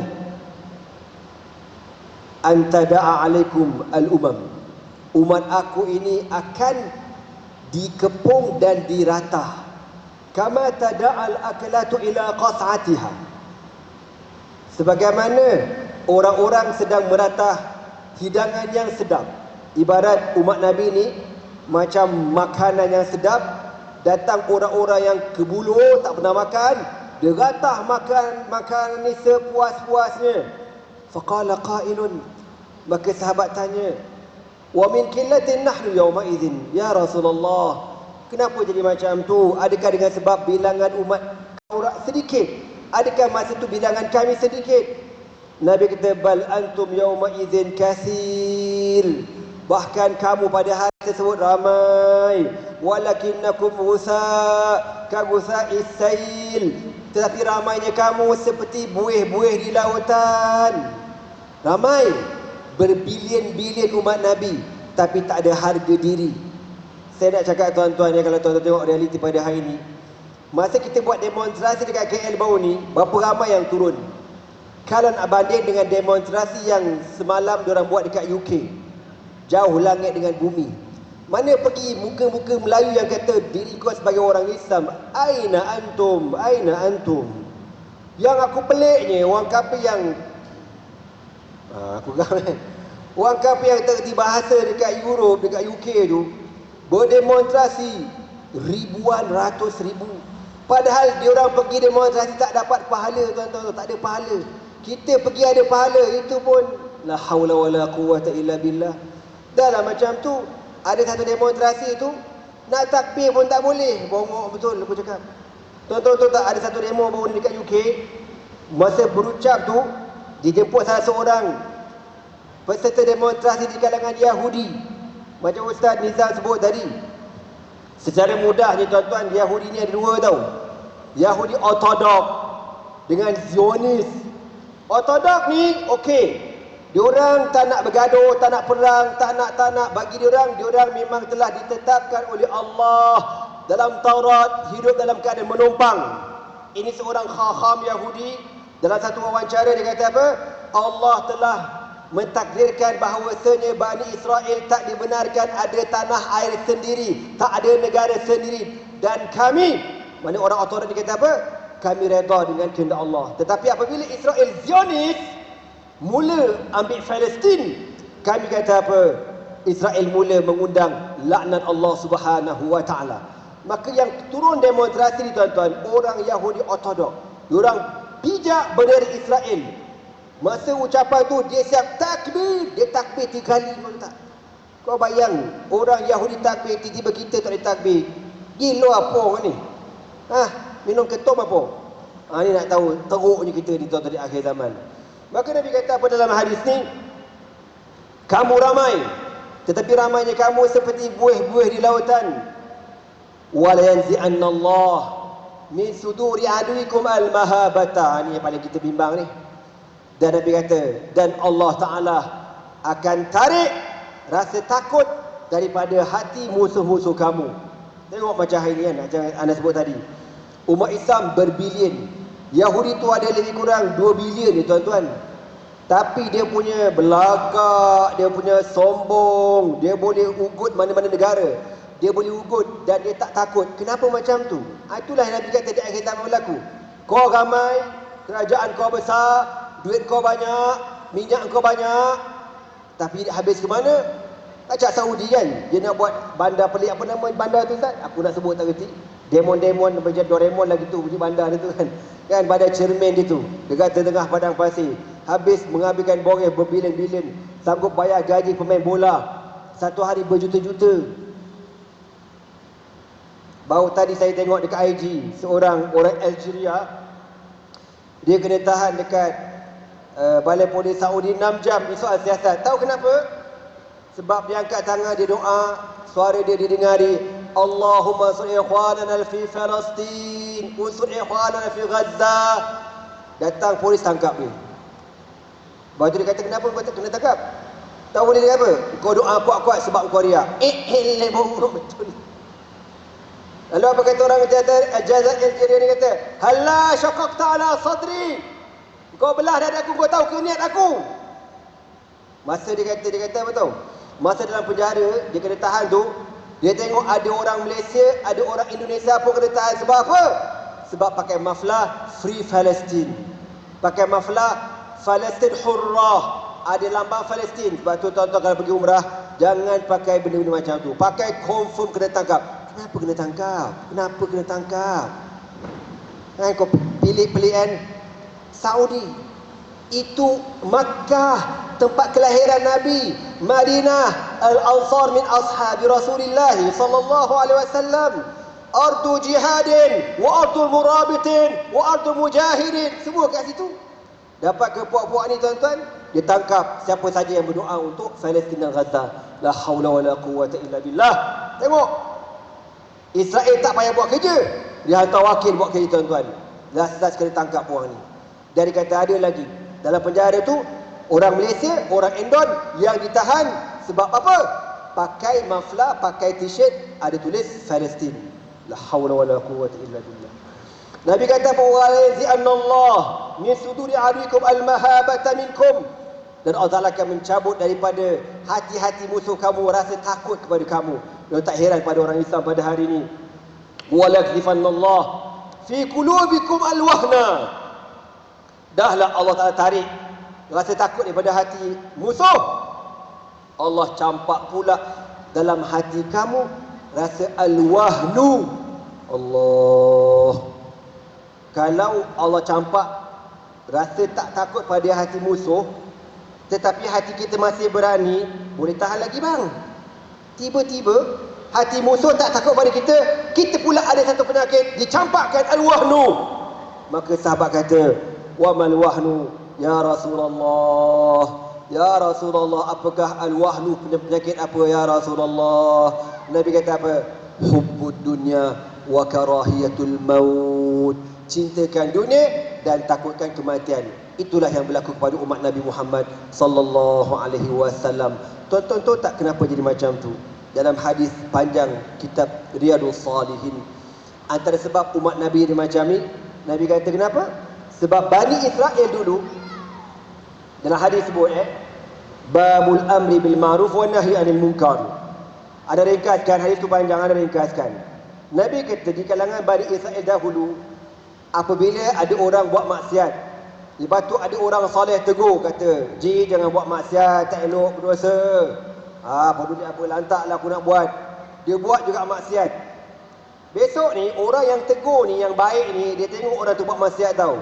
antada'a alaikum al-umam. Umat aku ini akan dikepung dan diratah. Kama tada'al aklatu ila qas'atiha. Sebagaimana orang-orang sedang meratah hidangan yang sedap. Ibarat umat Nabi ni macam makanan yang sedap, datang orang-orang yang kebulu tak pernah makan, dia ratah makan makanan ni sepuas-puasnya. Faqala qailun, maka sahabat tanya, wa min qillatin nahnu yawma idzin ya Rasulullah, kenapa jadi macam tu? Adakah dengan sebab bilangan umat orang sedikit? Adakah masa tu bilangan kami sedikit? Nabi kata bal antum yawma idzin katsir, bahkan kamu pada hari tersebut ramai. Walakinnakum ghusa ka ghusa'is sail, tetapi ramainya kamu seperti buih-buih di lautan. Ramai, berbilion-bilion umat Nabi, tapi tak ada harga diri. Saya nak cakap tuan-tuan ya, kalau tuan-tuan tengok realiti pada hari ini, masa kita buat demonstrasi dekat KL baru ni, berapa ramai yang turun? Kalau nak banding dengan demonstrasi yang semalam diorang buat dekat UK, jauh langit dengan bumi. Mana pergi muka-muka Melayu yang kata diri kau sebagai orang Islam? Aina antum? Aina antum? Yang aku peliknya, orang kafir yang orang kafir yang terti bahasa dekat Europe, dekat UK tu, berdemonstrasi ribuan, ratus ribu. Padahal diorang pergi demonstrasi tak dapat pahala, tuan-tuan, tak ada pahala. Kita pergi ada pahala, itu pun la haula wala quwwata illa billah. Dah lah macam tu. Ada satu demonstrasi tu, nak takbir pun tak boleh. Bongok betul aku cakap. Tuan-tuan tak, ada satu demo baru dekat UK. Masa berucap tu, dijemput salah seorang peserta demonstrasi di kalangan Yahudi. Macam Ustaz Nizam sebut tadi. Secara mudahnya tuan-tuan, Yahudi ni ada dua tau. Yahudi Ortodok dengan Zionis. Ortodok ni okey, diorang tak nak bergaduh, tak nak perang, tak nak. Bagi diorang memang telah ditetapkan oleh Allah dalam Taurat hidup dalam keadaan menumpang. Ini seorang khaham Yahudi, dalam satu wawancara dia kata apa? Allah telah mentakdirkan bahawasanya Bani Israel tak dibenarkan ada tanah air sendiri, tak ada negara sendiri, dan kami, mana orang Ortodok dia kata apa? Kami redha dengan kehendak Allah. Tetapi apabila Israel Zionis mula ambil Palestin, kami kata apa? Israel mula mengundang laknat Allah Subhanahu wa taala. Maka yang turun demonstrasi ni tuan-tuan, orang Yahudi Ortodok. Diorang pijak bendera Israel. Masa ucapan tu dia siap takbir, dia takbir 3 kali pun tak. Kau bayang orang Yahudi takbir, tiba-tiba kita tak ada takbir. Gila apa orang ni? Minum ketum apa? Ni nak tahu teruknya kita di tuan-tuan di akhir zaman. Maka Nabi kata apa dalam hadis ni? Kamu ramai, tetapi ramainya kamu seperti buih-buih di lautan. Wala yanzi'anna Allah min suduri aduikum al-mahabata. Ni yang paling kita bimbang ni. Dan Nabi kata, dan Allah Ta'ala akan tarik rasa takut daripada hati musuh-musuh kamu. Tengok macam hari ni kan, macam anda sebut tadi. Umat Islam berbilion. Yahudi tu ada lebih kurang 2 bilion ni tuan-tuan. Tapi dia punya belagak, dia punya sombong, dia boleh ugut mana-mana negara. Dia boleh ugut dan dia tak takut. Kenapa macam tu? Itulah yang Nabi kata di akhir zaman berlaku. Kau ramai, kerajaan kau besar, duit kau banyak, minyak kau banyak, tapi habis ke mana? Macam Saudi kan, dia nak buat bandar pelik. Apa nama bandar tu Ustaz? Aku nak sebut tak kerti. Demon-demon macam Doraemon lagi tu, punya bandar dia tu kan. Kan bandar cermin dia tu, dekat tengah padang pasir. Habis menghabiskan boreh berbilion-bilion, sanggup bayar gaji pemain bola satu hari berjuta-juta. Baru tadi saya tengok dekat IG, seorang orang Algeria, dia kena tahan dekat Balai Polis Saudi 6 jam soal siasat. Tahu kenapa? Sebab dia angkat tangan, dia doa, suara dia didengari. Allahumma sur ikhwanana fi Palestin, unsur ikhwanana fi Gaza. Datang polis tangkap dia. Lepas tu dia kata, kenapa kau kena tangkap? Tahu boleh dia apa? Kau doa kuat-kuat sebab kau riak. Betul. Lalu apa kata orang Al-Jazair Al-Jiri ni kata, "Halla syaqaqta ala sadri." Kau belah dadaku, kau tahu ke niat aku? Masa dia kata apa tahu? Masa dalam penjara, dia kena tahan tu, dia tengok ada orang Malaysia, ada orang Indonesia pun kena tahan. Sebab apa? Sebab pakai maflah Free Palestine. Pakai maflah Palestin Hurrah. Ada lambang Palestin. Sebab tu tuan-tuan kalau pergi umrah, jangan pakai benda-benda macam tu. Pakai confirm kena tangkap. Kenapa kena tangkap? Kenapa kena tangkap? Kan kau pilih pilihan Saudi. Itu Makkah, tempat kelahiran Nabi. Madinah, Al-Ansar min ashabi Rasulillah sallallahu alaihi wasallam. Ardu jihadin wa ardul murabitin wa ardul mujahidin. Semua kat situ. Dapat ke puak-puak ni tuan-tuan, dia tangkap siapa saja yang berdoa untuk Palestin dan Gaza. La haula wala quwwata illa billah. Tengok. Israel tak payah buat kerja. Dia hantar wakil buat kerja tuan-tuan. Last kena tangkap orang ni. Dari kata ada lagi. Dalam penjara tu, orang Malaysia, orang Indon yang ditahan sebab apa? Pakai maflah, pakai t-shirt, ada tulis Palestin. La haula wala quwwata illa billah. Nabi kata, "Walayzi'anna Allah min suduri aduikum al-mahabata minkum." Dan Allah Ta'ala akan mencabut daripada hati-hati musuh kamu rasa takut kepada kamu. Dan tak heran pada orang Islam pada hari ini. "Walakhifanna Allah fi qulubikum al-wahna." Dahlah Allah Ta'ala tarik rasa takut daripada hati musuh. Allah campak pula dalam hati kamu rasa al-wahnu. Allah. Kalau Allah campak rasa tak takut pada hati musuh, tetapi hati kita masih berani, boleh tahan lagi bang. Tiba-tiba hati musuh tak takut pada kita, kita pula ada satu penyakit, dicampakkan al-wahnu. Maka sahabat kata, "Wa mal wahnu ya Rasulullah." Ya Rasulullah, apakah al-wahnu, penyakit apa ya Rasulullah? Nabi kata apa? Hubbud dunya wa karahiyatul maut. Cintakan dunia dan takutkan kematian. Itulah yang berlaku kepada umat Nabi Muhammad sallallahu alaihi wasallam. Tuan-tuan tahu tak kenapa jadi macam tu? Dalam hadis panjang kitab Riyadhus Salihin, antara sebab umat Nabi ni macam ni, Nabi kata kenapa? Sebab Bani Israel dulu, dalam hadis sebut babul amri bil ma'ruf wa nahyi anil munkar. Ada ringkaskan, hadis tu panjang, ada ringkaskan. Nabi kata di kalangan Bani Israel dahulu, apabila ada orang buat maksiat, lepas tu ada orang soleh tegur, kata, "Ji, jangan buat maksiat, tak elok, berdosa." Peduli apa, lantaklah aku nak buat. Dia buat juga maksiat. Besok ni orang yang tegur ni, yang baik ni, dia tengok orang tu buat maksiat tau.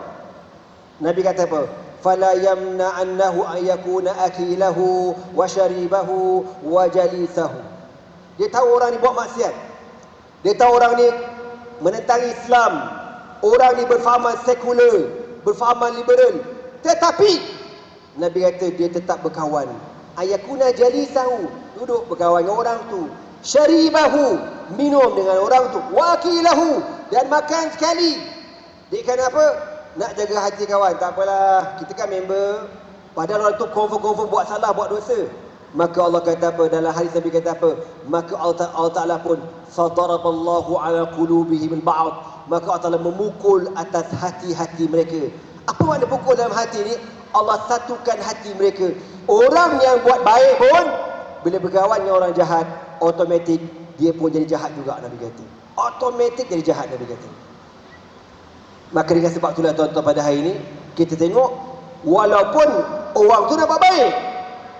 Nabi kata apa? "Fala yamna'annahu an yakuna akilahu wa syaribahu wa jalisahu." Dia tahu orang ni buat maksiat. Dia tahu orang ni menentang Islam. Orang ni berfahaman sekular, berfahaman liberal. Tetapi Nabi kata dia tetap berkawan. Ayakuna jalisahu, duduk berkawan dengan orang tu. Syaribahu, minum dengan orang tu. Wakilahu, dan makan sekali. Dia kenapa? Nak jaga hati kawan. Tak apalah, kita kan member. Padahal orang tu confirm buat salah, buat dosa. Maka Allah kata apa? Dalam hadis Nabi kata apa? Maka Allah Ta'ala pun fataraballahu ala qulubihim al-ba'd. Maka Allah Ta'ala memukul atas hati-hati mereka. Apa makna pukul dalam hati ni? Allah satukan hati mereka. Orang yang buat baik pun bila berkawan dengan orang jahat, automatik dia pun jadi jahat juga, Nabi kata. Automatik jadi jahat, Nabi kata. Maka dengan sebab itulah tuan-tuan, pada hari ini kita tengok walaupun orang tu nak buat baik,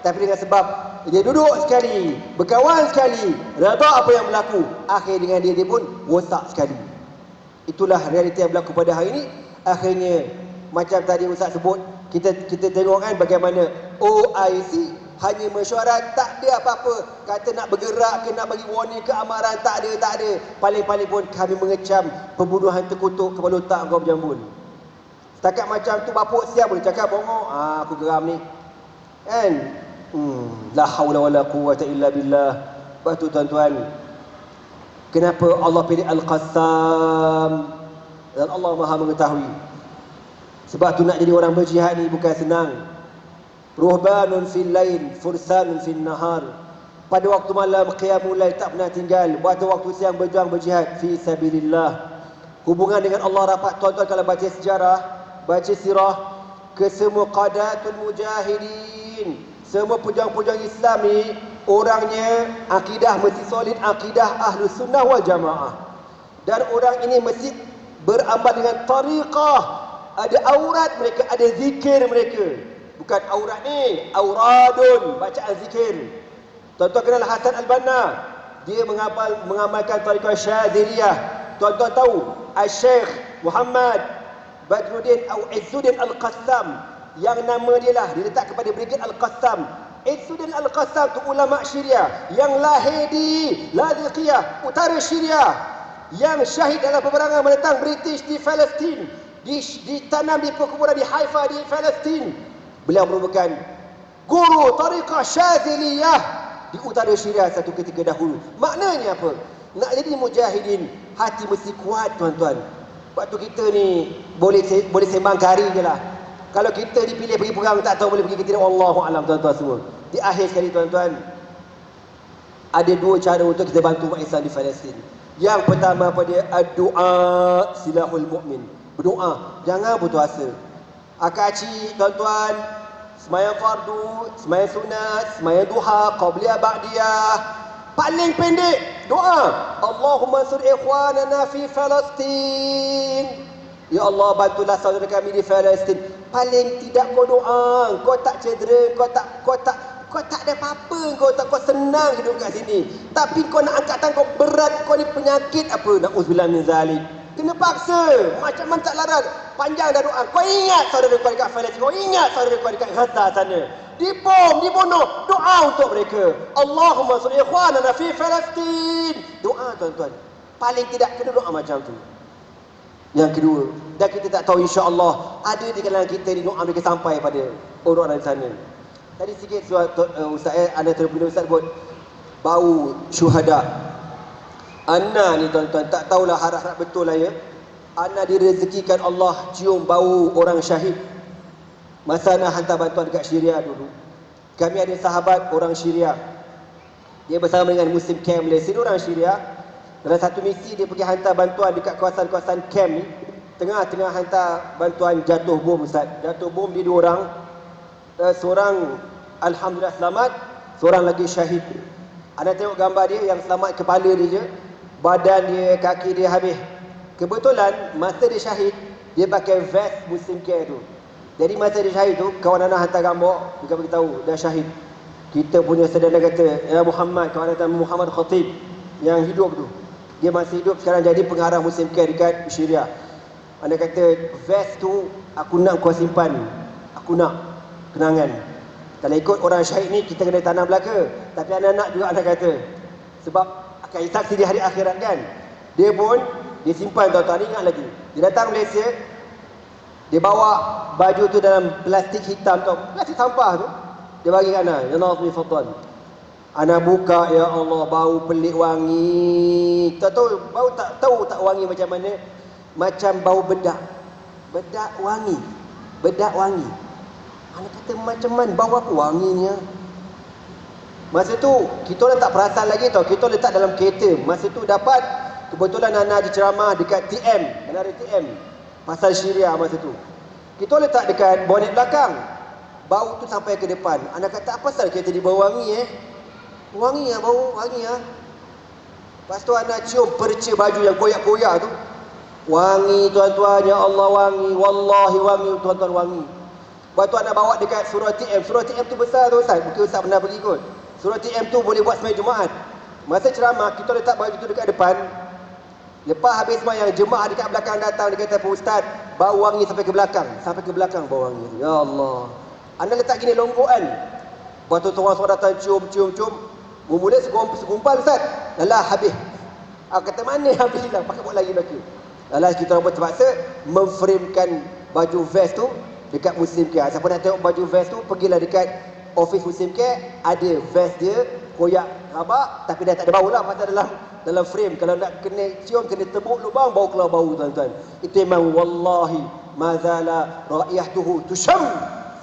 tapi dengan sebab dia duduk sekali, berkawan sekali, reda apa yang berlaku, akhir dengan dia pun rosak sekali. Itulah realiti yang berlaku pada hari ini. Akhirnya macam tadi Ustaz sebut, kita tengok kan bagaimana OIC hanya mesyuarat, tak ada apa-apa. Kata nak bergerak ke, nak bagi warning ke, amaran, tak ada. Paling-paling pun kami mengecam pembunuhan terkutuk kepala otak kau berjambul. Takat macam tu bapuk siap boleh cakap bongok. Aku geram ni. Kan? La haula wala quwwata illa billah. Sebab tu tuan-tuan, kenapa Allah pilih Al-Qassam? Dan Allah Maha mengetahui. Sebab tu nak jadi orang berjihad ni bukan senang. Ruhbanun fil lail, fursanun fil nahar. Pada waktu malam qiyamul lail tak pernah tinggal. Pada waktu siang berjuang berjihad fi sabilillah. Hubungan dengan Allah rapat tuan-tuan kalau baca sejarah, baca sirah, ke semua qadatul mujahidin, semua pejuang-pejuang Islam ni orangnya akidah mesti solid, akidah Ahlus Sunnah wal Jamaah. Dan orang ini mesti beramal dengan tariqah, ada aurat mereka, ada zikir mereka. Bukan aurat ni, auradun, bacaan zikir. Tuan-tuan kenal Hasan Al-Banna, dia mengamalkan tariqah Syadziliyah. Tuan-tuan tahu Al-Syekh Muhammad Badruddin atau Izzuddin Al-Qassam, yang nama dia lah diletak kepada Brigade Al-Qassam. Izzuddin Al-Qassam tu ulama Syria yang lahir di Ladiqiyah, utara Syria, yang syahid dalam peperangan menentang British di Palestin, ditanam di perkuburan di Haifa di Palestin. Beliau merupakan guru tariqah Syadziliyah di utara Syria satu ketika dahulu. Maknanya apa? Nak jadi mujahidin, hati mesti kuat tuan-tuan. Waktu kita ni boleh sembang kari je lah. Kalau kita dipilih pergi perang tak tahu boleh pergi ke tidak, wallahu alam tuan-tuan semua. Di akhir sekali tuan-tuan, ada dua cara untuk kita bantu umat Islam di Palestin. Yang pertama apa dia? Ad-du'a silahul mu'min. Berdoa, jangan putus asa. Akak-acik tuan-tuan, semayang fardu, semayang sunat, semayang duha, qabliyah, ba'diyah, paling pendek doa, Allahumma ansur ikhwanana fi Palestin. Ya Allah, bantulah saudara kami di Palestin. Paling tidak kau doa, kau tak cedera, kau tak ada apa-apa, kau senang hidup kat sini. Tapi kau nak angkat tangan kau berat, kau ni penyakit apa? Na'udzubillah min zalik. Kena paksa, macam mana tak larat. Panjang dah doa. Kau ingat saudara kau dekat Palestin, kau ingat saudara kau dekat Gaza sana, dibom, dibunuh. Doa untuk mereka. Allahumma ansur ikhwanana fi Palestin. Doa tuan-tuan. Paling tidak kena doa macam tu. Yang kedua, dan kita tak tahu insya-Allah ada di kalangan kita ni doa mereka sampai pada orang-orang di sana. Tadi sikit Ustaz anda terpilih Ustaz buat bau syuhada. Ana ni tuan-tuan tak tahulah harap-harap betul lah ya. Ana direzekikan Allah cium bau orang syahid. Masa nak hantar bantuan dekat Syria dulu, kami ada sahabat orang Syria. Dia bersama dengan Muslim Camp Malaysia, orang Syria. Dalam satu misi dia pergi hantar bantuan dekat kawasan-kawasan camp ni. Tengah-tengah hantar bantuan jatuh bom Ustaz. Jatuh bom dia 2 orang. Seorang alhamdulillah selamat, seorang lagi syahid. Anda tengok gambar dia, yang selamat kepala dia je, badan dia, kaki dia habis. Kebetulan masa dia syahid, dia pakai vest Muslim Care tu. Jadi masa dia syahid tu, kawan anak hantar gambar, dia beritahu dah syahid. Kita punya saudara kata, ya Muhammad, kawan anak Muhammad Khatib yang hidup tu, dia masih hidup sekarang jadi pengarah Muslim Care dekat Syria. Anda kata vest tu aku nak kau simpan, aku nak kenangan. Kalau ikut orang syahid ni kita kena tanam belaka, tapi anak-anak juga anda kata, sebab akan saksi di hari akhirat kan. Dia pun dia simpan tuan-tuan, ingat lagi. Dia datang Malaysia, dia bawa baju tu dalam plastik hitam tu, plastik sampah tu. Dia bagi kat ana, ya Allah fadhal. Ana buka, ya Allah, bau pelik wangi. Tak tahu bau, tak tahu tak wangi macam mana. Macam bau bedak. Bedak wangi. Bedak wangi. Ana kata macam mana bau apa wanginya. Masa tu kita orang tak perasan lagi tau. Kita letak dalam kereta. Masa tu dapat kebetulan Ana ada ceramah dekat TM, menara TM, pasal Syria masa tu. Kita letak dekat bonet belakang. Bau tu sampai ke depan. Ana kata apa pasal kereta ni bau wangi Wangi ya, bau wangi ya. Lepas tu Ana cium perca baju yang koyak-koyak tu. Wangi tuan-tuan, ya Allah wangi. Wallahi wangi tuan-tuan, wangi. Lepas tu Ana bawa dekat surau TM. Surau TM tu besar tu Ustaz. Mungkin Ustaz pernah pergi kot. Surau TM tu boleh buat sembahyang Jumaat. Masa ceramah kita letak baju tu dekat depan. Lepas habis sembahyang, jemaah dekat belakang datang, dia kata, "Pak Ustaz, bau wangi sampai ke belakang." Sampai ke belakang bau wangi. Ya Allah. Anda letak gini longgokan. Lepas tu seorang datang cium. Mula segumpal Ustaz. Alah habis. Aku kata mana habis lah, pakai buat lagi belaka. Alah kita orang pun terpaksa memframekan baju vest tu dekat Muslim Care. Siapa nak tengok baju vest tu, pergilah dekat office Muslim Care, ada vest dia koyak rabak tapi dah tak ada bau lah pasal dalam frame. Kalau nak kena cium, kena tebuk lubang, bau keluar bau tuan-tuan. Itu memang wallahi mazala raiyatuhu tusham,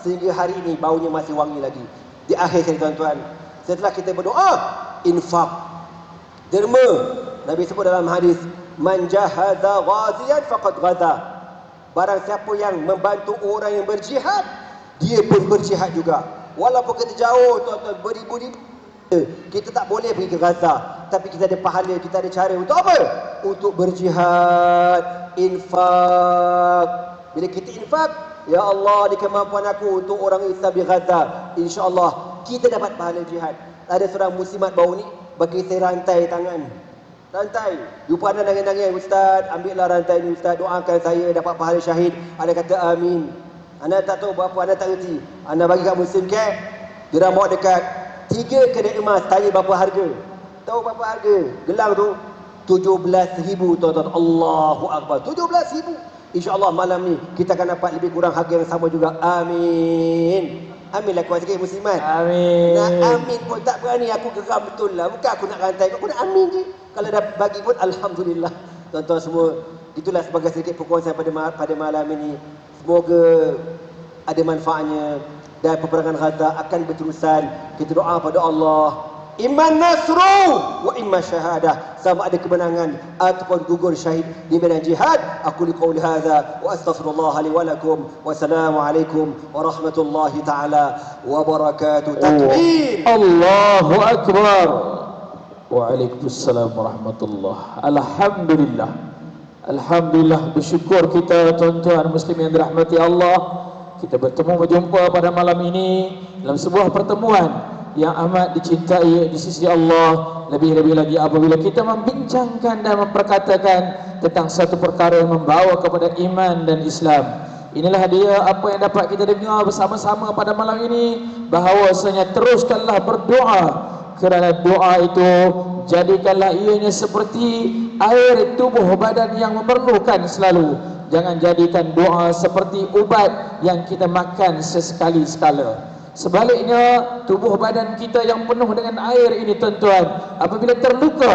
sehingga hari ini baunya masih wangi lagi. Di akhir sekali tuan-tuan, setelah kita berdoa, infak, derma. Nabi sebut dalam hadis, man jahada ghaziyan faqad ghaza. Barang siapa yang membantu orang yang berjihad, dia pun berjihad juga. Walaupun kita jauh tuan-tuan, beribu-ribu, kita tak boleh pergi ke Gaza, tapi kita ada pahala, kita ada cara untuk apa? Untuk berjihad, infak. Bila kita infak, ya Allah, ni kemampuan aku untuk orang Islam di Gaza, insya-Allah kita dapat pahala jihad. Ada seorang muslimat baru ni bagi saya rantai tangan. Rantai. Jumpa anda nangis-nangis, ustaz, ambillah rantai ni ustaz, doakan saya dapat pahala syahid. Anda kata amin. Anda tak tahu berapa, anda tak reti. Anda bagi kat Muslim Care, dia bawa dekat 3 kedai emas, tanya berapa harga. Tahu berapa harga? Gelang tu 17,000 tuan-tuan. Allahu Akbar. 17,000. InsyaAllah malam ni kita akan dapat lebih kurang harga yang sama juga. Amin. Amin lah kuat sikit muslimat. Amin. Nak amin pun tak berani, aku geram betul lah. Bukan aku nak rantai, aku nak amin je. Kalau dah bagi pun alhamdulillah. Tuan-tuan semua, itulah sebagai sedikit perkongsian pada malam ini. Semoga ada manfaatnya dan peperangan Gaza akan berterusan. Kita doa pada Allah, iman nasru wa imma syahadah, sama ada kemenangan ataupun gugur syahid di medan jihad. Aku liqauli hadza wa astaghfirullah li wa lakum. Wassalamualaikum warahmatullahi taala wabarakatuh. Takbir. Allahu akbar. Waalaikumsalam warahmatullah. Alhamdulillah. Alhamdulillah, bersyukur kita tuan-tuan muslim yang dirahmati Allah. Kita bertemu berjumpa pada malam ini dalam sebuah pertemuan yang amat dicintai di sisi Allah. Lebih-lebih lagi apabila kita membincangkan dan memperkatakan tentang satu perkara yang membawa kepada iman dan Islam. Inilah dia apa yang dapat kita dengar bersama-sama pada malam ini, bahawasanya teruskanlah berdoa, kerana doa itu jadikanlah ianya seperti air tubuh badan yang memerlukan selalu. Jangan jadikan doa seperti ubat yang kita makan sesekali sekala. Sebaliknya, tubuh badan kita yang penuh dengan air ini tuan-tuan, apabila terluka,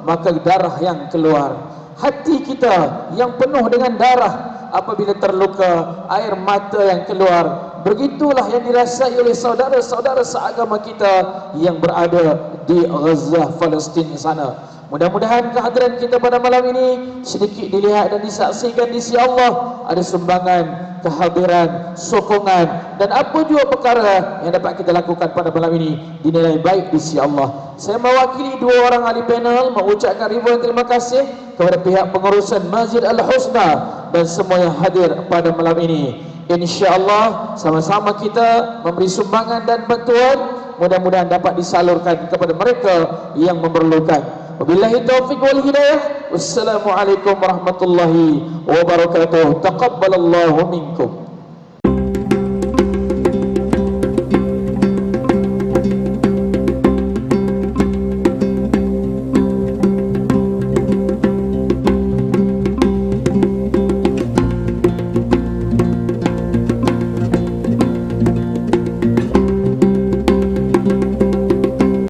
maka darah yang keluar. Hati kita yang penuh dengan darah, apabila terluka, air mata yang keluar. Begitulah yang dirasai oleh saudara-saudara seagama kita yang berada di Gaza, Palestin sana. Mudah-mudahan kehadiran kita pada malam ini sedikit dilihat dan disaksikan di sisi Allah. Ada sumbangan, kehadiran, sokongan dan apa juga perkara yang dapat kita lakukan pada malam ini dinilai baik di sisi Allah. Saya mewakili 2 orang ahli panel mengucapkan ribuan terima kasih kepada pihak pengurusan Masjid Al-Husna dan semua yang hadir pada malam ini. InsyaAllah sama-sama kita memberi sumbangan dan bantuan, mudah-mudahan dapat disalurkan kepada mereka yang memerlukan. Wabillahi taufiq wal hidayah. Wassalamualaikum warahmatullahi wabarakatuh. Taqabbalallahu minkum.